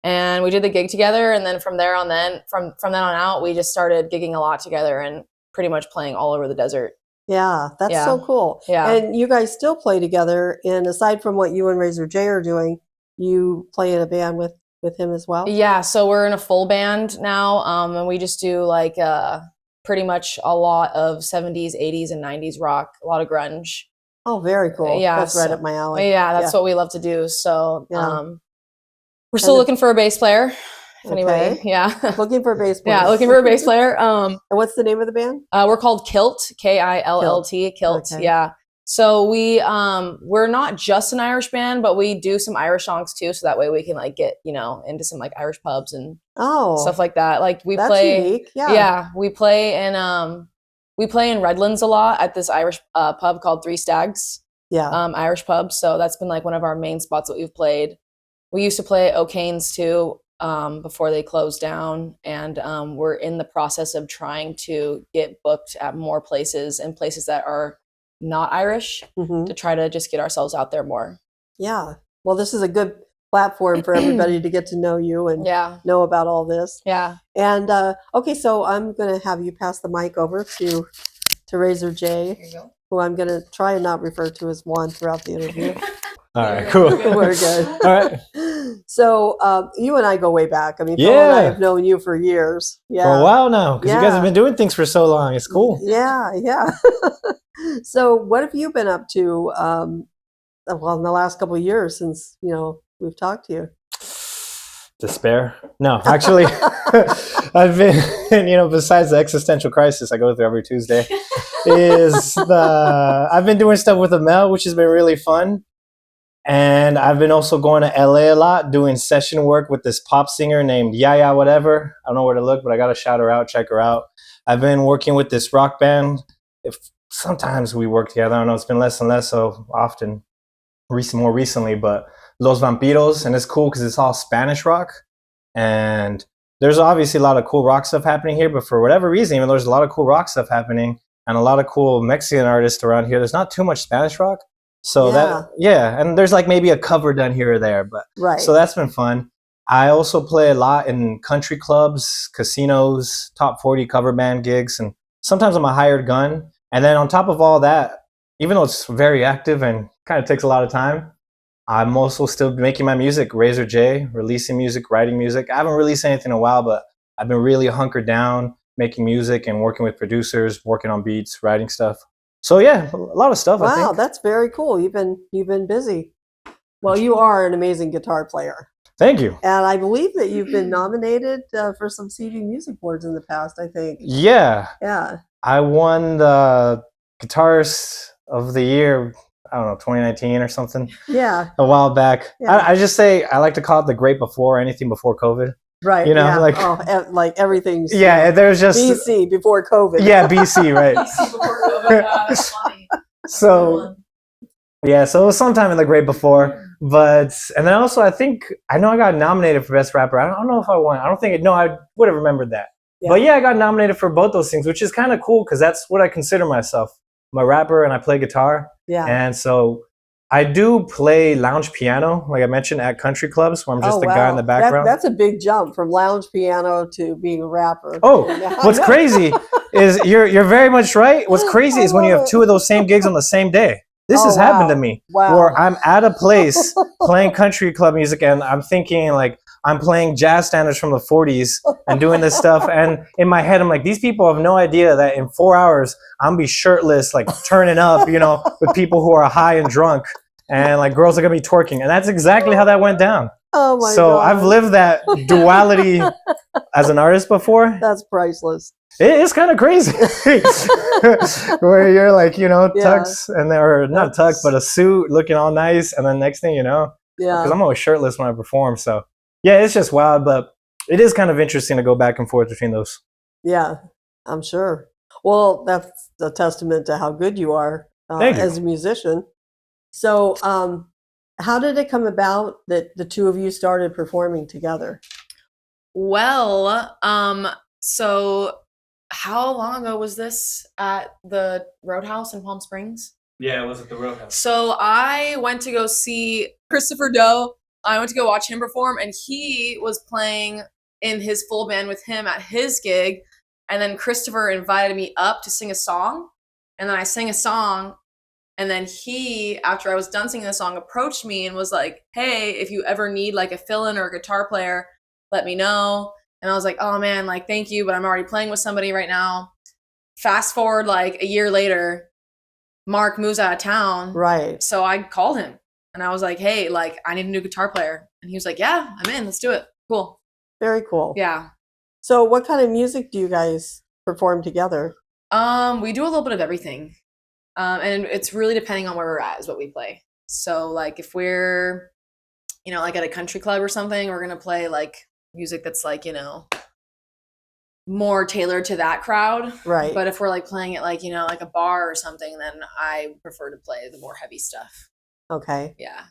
And we did the gig together. And then from then on out, we just started gigging a lot together and pretty much playing all over the desert. Yeah, that's so cool. Yeah. And you guys still play together. And aside from what you and Razor J are doing, you play in a band with him as well? Yeah, so we're in a full band now, and we just do like pretty much a lot of 70s, 80s, and 90s rock, a lot of grunge. Oh, very cool. Yeah, That's right up my alley. Yeah, that's what we love to do. So Yeah. we're still looking for a bass player. If anybody, Okay. yeah. Looking for a bass player. Yeah, looking for a bass player. And what's the name of the band? We're called Kilt, Killt, Kilt. Okay. Yeah. So we're not just an Irish band, but we do some Irish songs too. So that way we can like get, into some like Irish pubs and stuff like that. Like we that's play, unique. Yeah. yeah, we play in Redlands a lot at this Irish pub called Three Stags, Yeah. Irish pub. So that's been like one of our main spots that we've played. We used to play at O'Kane's too, before they closed down, and we're in the process of trying to get booked at more places and places that are not Irish to try to just get ourselves out there more. Yeah. Well, this is a good platform for everybody to get to know you and know about all this. Yeah. And okay, so I'm going to have you pass the mic over to Razor J, Here you go. who I'm going to try and not refer to as Juan throughout the interview. All right, cool. We're good. All right. So you and I go way back. I mean, Phil and I Yeah. have known you for years. Yeah. For a while now, because you guys Yeah. have been doing things for so long. It's cool. Yeah, yeah. So what have you been up to, well, in the last couple of years since, we've talked to you? Despair? No, actually, I've been, besides the existential crisis I go through every Tuesday, I've been doing stuff with eMMELLE, which has been really fun. And I've been also going to LA a lot, doing session work with this pop singer named Yaya whatever. I don't know where to look, but I got to shout her out, check her out. I've been working with this rock band. Sometimes we work together. I don't know, it's been less and less so often, more recently, but Los Vampiros, and it's cool because it's all Spanish rock. And there's obviously a lot of cool rock stuff happening here, but for whatever reason, even though there's a lot of cool rock stuff happening and a lot of cool Mexican artists around here, there's not too much Spanish rock. So and there's like maybe a cover done here or there, but Right. So that's been fun. I also play a lot in country clubs, casinos, top 40 cover band gigs, and sometimes I'm a hired gun. And then on top of all that, even though it's very active and kind of takes a lot of time, I'm also still making my music, Razor J, releasing music, writing music. I haven't released anything in a while, but I've been really hunkered down, making music and working with producers, working on beats, writing stuff. So yeah, a lot of stuff. I Wow, think. that's very cool. You've been busy. Well, you are an amazing guitar player. Thank you. And I believe that you've been nominated for some CV Music Awards in the past, I think. Yeah. Yeah. I won the Guitarist of the Year, I don't know, 2019 or something. Yeah. A while back. Yeah. I just say, I like to call it the great before, anything before COVID. Right. Yeah. Like everything's. Yeah, there's just. BC, before COVID. Yeah, BC, right. BC before COVID. That's funny. So, yeah, so it was sometime in the great before. And then also, I know I got nominated for Best Rapper. I don't know if I won. I would have remembered that. Yeah. But yeah, I got nominated for both those things, which is kind of cool because that's what I consider myself. I'm a rapper and I play guitar. Yeah. And so I do play lounge piano, like I mentioned, at country clubs where I'm just the guy in the background. That's a big jump from lounge piano to being a rapper. Oh, what's crazy is you're very much right. What's crazy is when you have two of those same gigs on the same day. This has happened to me where I'm at a place playing country club music and I'm thinking like I'm playing jazz standards from the 40s and doing this stuff. And in my head, I'm like, these people have no idea that in 4 hours, I'm gonna be shirtless, like turning up, with people who are high and drunk and like girls are gonna be twerking. And that's exactly how that went down. Oh my God. So I've lived that duality as an artist before. That's priceless. It's kind of crazy where you're like, tux or not tux, but a suit looking all nice. And then next thing you know, because I'm always shirtless when I perform. So yeah, it's just wild, but it is kind of interesting to go back and forth between those. Yeah, I'm sure. Well, that's a testament to how good you are as a musician. So how did it come about that the two of you started performing together? Well, so how long ago was this at the Roadhouse in Palm Springs? Yeah, it was at the Roadhouse. So I went to go see Christopher Doe. I went to go watch him perform, and he was playing in his full band with him at his gig. And then Christopher invited me up to sing a song. And then I sang a song. And then he, after I was done singing the song, approached me and was like, hey, if you ever need like a fill-in or a guitar player, let me know. And I was like, oh man, like, thank you, but I'm already playing with somebody right now. Fast forward like a year later, Mark moves out of town. Right. So I called him and I was like, hey, like, I need a new guitar player. And he was like, yeah, I'm in, let's do it. Cool. Very cool. Yeah. So what kind of music do you guys perform together? We do a little bit of everything. And it's really depending on where we're at is what we play. So like if we're, like at a country club or something, we're going to play like music that's like, more tailored to that crowd. Right. But if we're like playing at like, like a bar or something, then I prefer to play the more heavy stuff. Okay. Yeah.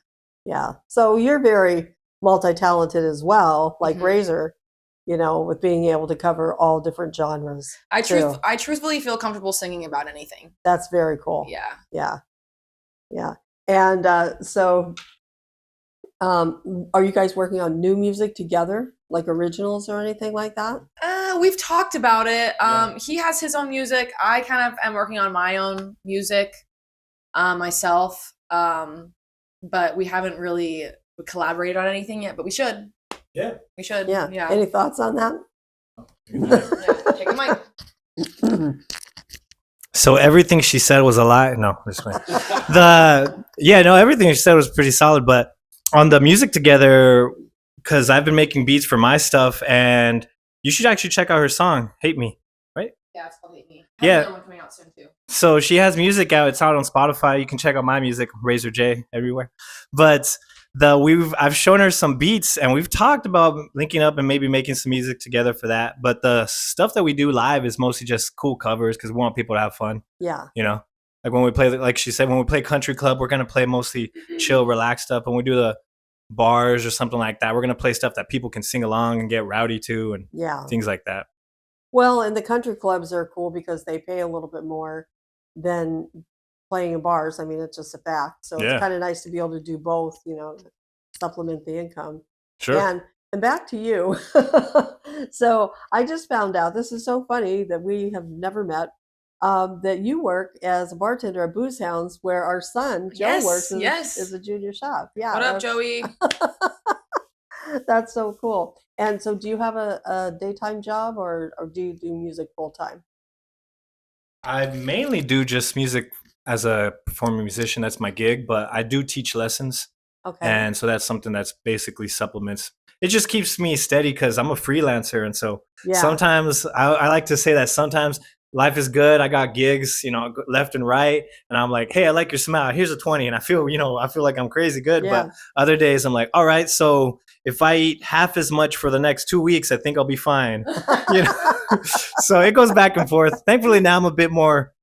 Yeah. So you're very multi-talented as well, like Razor, with being able to cover all different genres. I truthfully feel comfortable singing about anything. That's very cool. Yeah. Yeah. Yeah. And are you guys working on new music together, like originals or anything like that? We've talked about it. He has his own music. I kind of am working on my own music myself. but we haven't really collaborated on anything yet. But we should. Yeah. We should. Yeah. Yeah. Any thoughts on that? Yeah, take a mic. So everything she said was a lie. No, just kidding. Everything she said was pretty solid. But on the music together, because I've been making beats for my stuff, and you should actually check out her song "Hate Me." Yeah, it's called Hate Me. Yeah. Another one coming out soon too. So she has music out. It's out on Spotify. You can check out my music, Razor J, everywhere. But I've shown her some beats, and we've talked about linking up and maybe making some music together for that. But the stuff that we do live is mostly just cool covers because we want people to have fun. Yeah. You know, like when we play, like she said, when we play country club, we're gonna play mostly chill, relaxed stuff. When we do the bars or something like that, we're gonna play stuff that people can sing along and get rowdy to, and Yeah. things like that. Well, and the country clubs are cool because they pay a little bit more than playing in bars. I mean, it's just a fact. So Yeah. it's kind of nice to be able to do both, to supplement the income. Sure. And back to you. So I just found out, this is so funny that we have never met, that you work as a bartender at Booze Hounds, where our son, Joe, Yes, works yes. as a junior chef. Yeah. What up, that's- Joey? That's so cool. And so do you have a daytime job or do you do music full time? I mainly do just music as a performing musician. That's my gig, but I do teach lessons. Okay. And so that's something that's basically supplements. It just keeps me steady because I'm a freelancer. And so Yeah. sometimes I like to say that sometimes life is good. I got gigs, left and right. And I'm like, hey, I like your smile. Here's a 20. And I feel like I'm crazy good. Yeah. But other days I'm like, all right, so if I eat half as much for the next 2 weeks, I think I'll be fine. So it goes back and forth. Thankfully now I'm a bit more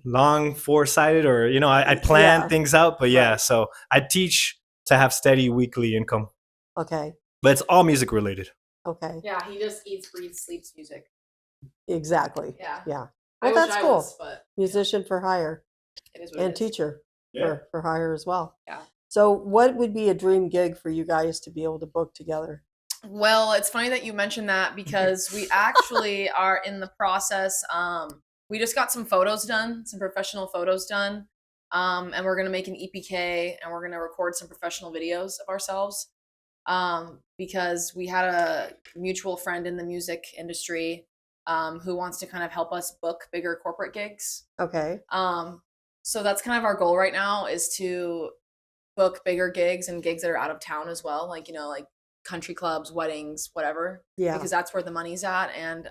long foresighted, or I plan Yeah. things out. But yeah, Right. so I teach to have steady weekly income, Okay. but it's all music related. Okay. Yeah, he just eats, breathes, sleeps music. Exactly. Yeah. Yeah. I Well, wish that's I cool. was, but Musician for hire it is what and it is. teacher Yeah. for hire as well. Yeah. So what would be a dream gig for you guys to be able to book together? Well, it's funny that you mentioned that because we actually are in the process. We just got some photos done, some professional photos done. And we're going to make an EPK and we're going to record some professional videos of ourselves. Because we had a mutual friend in the music industry who wants to kind of help us book bigger corporate gigs. Okay. So that's kind of our goal right now, is to book bigger gigs and gigs that are out of town as well. Like, like country clubs, weddings, whatever. Yeah. Because that's where the money's at. And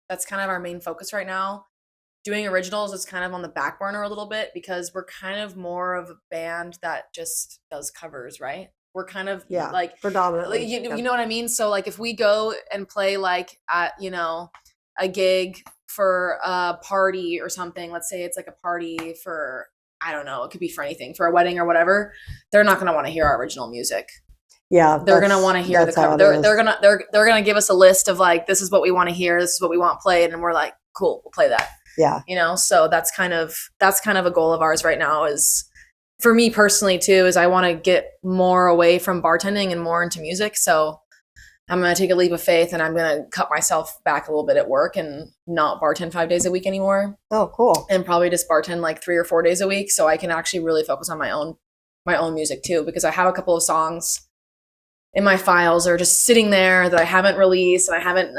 that's kind of our main focus right now. Doing originals is kind of on the back burner a little bit because we're kind of more of a band that just does covers, right? We're kind of Yeah. like Predominantly. you know what I mean? So like if we go and play like at, a gig for a party or something, let's say it's like a party for, I don't know, it could be for anything, for a wedding or whatever, they're not going to want to hear our original music. Yeah. They're going to want to hear the that's how cover. it They're is. going to give us a list of like, this is what we want to hear, this is what we want played, and we're like, cool, we'll play that. Yeah. So that's kind of a goal of ours right now, is for me personally too, is I want to get more away from bartending and more into music. So I'm going to take a leap of faith and I'm going to cut myself back a little bit at work and not bartend 5 days a week anymore, Oh, cool. and probably just bartend like 3 or 4 days a week, so I can actually really focus on my own music too, because I have a couple of songs in my files are just sitting there that I haven't released and I haven't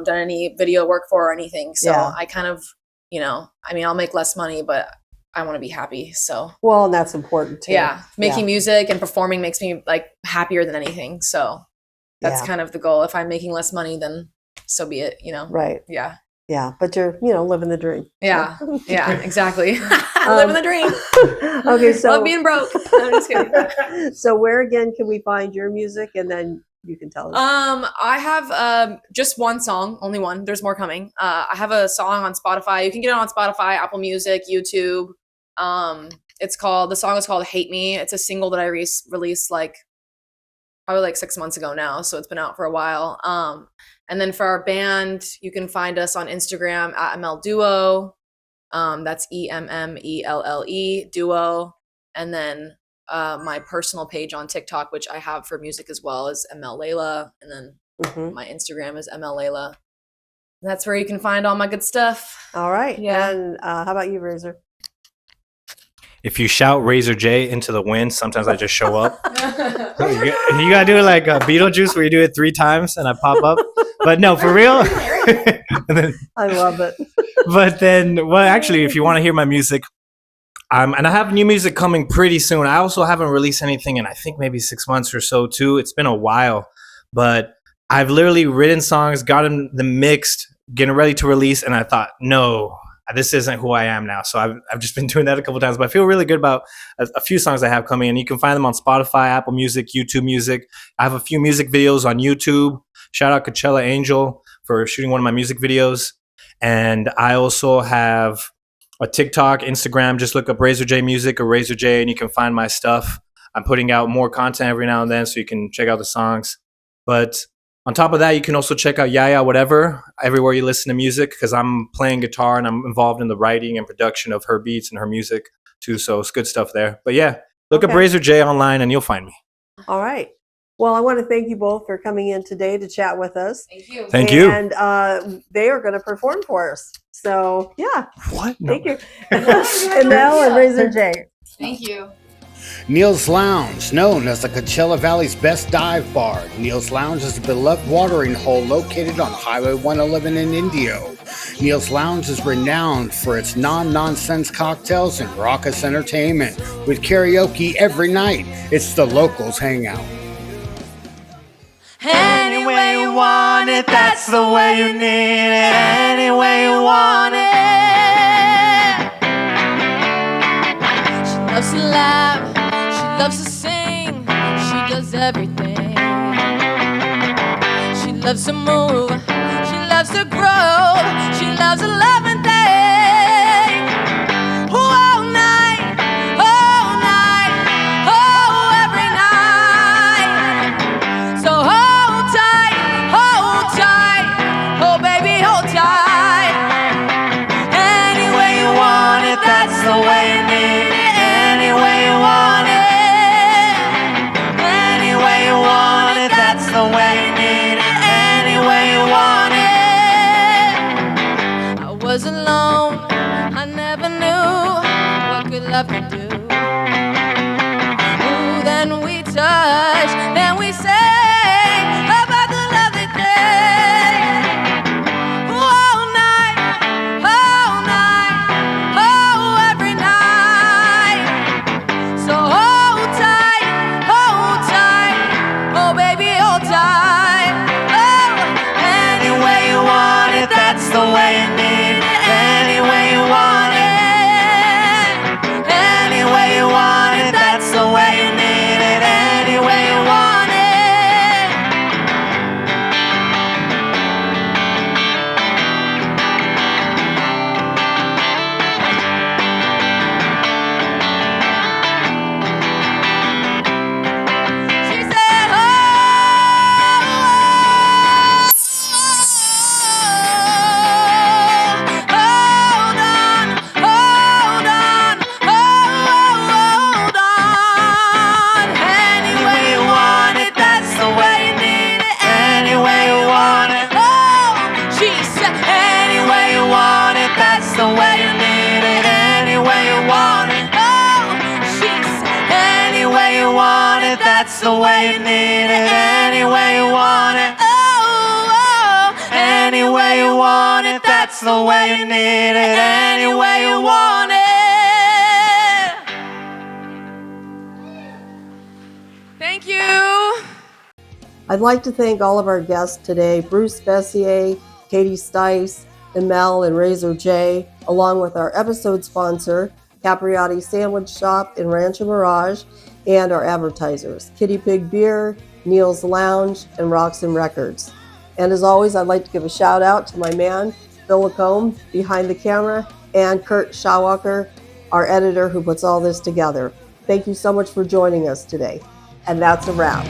done any video work for or anything. So Yeah. I kind of, I'll make less money, but I want to be happy. So Well, and that's important too. yeah, making music and performing makes me like happier than anything. So that's Yeah. kind of the goal. If I'm making less money, then so be it, Right. Yeah. Yeah. But you're, living the dream. Yeah. Yeah, exactly. Living the dream. Okay. So Love being broke. I'm just kidding. So where again can we find your music, and then you can tell us? I have just one song, only one. There's more coming. I have a song on Spotify. You can get it on Spotify, Apple Music, YouTube. The song is called "Hate Me." It's a single that I released probably like 6 months ago now, so it's been out for a while. And then for our band, you can find us on Instagram at eMMELLE Duo. That's eMMELLE Duo. And then my personal page on TikTok, which I have for music as well, is eMMELLE. And then Mhm. my Instagram is eMMELLE. That's where you can find all my good stuff. All right. Yeah. And how about you, Razor? if you shout Razor J into the wind, sometimes I just show up. You gotta do it like Beetlejuice, where you do it 3 times and I pop up. But no, for real. I love it. But then, well, actually, if you want to hear my music, and I have new music coming pretty soon. I also haven't released anything in I think maybe 6 months or so too. It's been a while, but I've literally written songs, gotten them mixed, getting ready to release, and I thought, no, this isn't who I am now. So I've just been doing that a couple times, but I feel really good about a few songs I have coming, and you can find them on Spotify, Apple Music, YouTube Music. I have a few music videos on YouTube. Shout out Coachella Angel for shooting one of my music videos. And I also have a TikTok, Instagram. Just look up Razor J Music or Razor J, and you can find my stuff. I'm putting out more content every now and then, so you can check out the songs. But on top of that, you can also check out Yaya Whatever everywhere you listen to music, because I'm playing guitar and I'm involved in the writing and production of her beats and her music too. So it's good stuff there. But yeah, look up Razor J online and you'll find me. All right. Well, I want to thank you both for coming in today to chat with us. Thank you. Thank you. And they are going to perform for us. So yeah, What? thank you. eMMELLE and Razor J. Thank you. Neil's Lounge, known as the Coachella Valley's best dive bar. Neil's Lounge is a beloved watering hole located on Highway 111 in Indio. Neil's Lounge is renowned for its non-nonsense cocktails and raucous entertainment with karaoke every night. It's the locals' hangout. Any way you want it, that's the way you need it. Any way you want it. She loves to laugh, she loves to sing, she does everything. She loves to move, she loves to grow, she loves to love and thing. All night, oh, every night. So hold tight, oh baby, hold tight. Any way you want it, that's the way you need it. Any way you want it. Any way you want it, that's the way you need it. Any way you want it. I was alone, I never knew what good love could do. Ooh, then we touch, then we say about the lovely thing. All night, oh, every night. So hold tight, oh baby, hold tight. Oh, any way you want it, that's the way you need it. Any way you want it. Any way you want it, that's the way you need it. Any way you want it. She said, hold on, hold on. Any way you want it, that's the way you need it. Any way you want it. Oh, she said, any way you want it, that's the way you need it. Any way you want it. Oh, she said, any way you want it, that's the way you need it. Any way you want it. Oh, any way you want it, that's the way you need it. Any way you want it. Thank you. I'd like to thank all of our guests today, Bruce Fessier, Katie Stice, eMMELLE and Razor J, along with our episode sponsor, Capriati Sandwich Shop in Rancho Mirage, and our advertisers, Kitty Pig Beer, Neil's Lounge, and Roxon Records. And as always, I'd like to give a shout out to my man, Phil Lacombe, behind the camera, and Kurt Schawacker, our editor who puts all this together. Thank you so much for joining us today. And that's a wrap.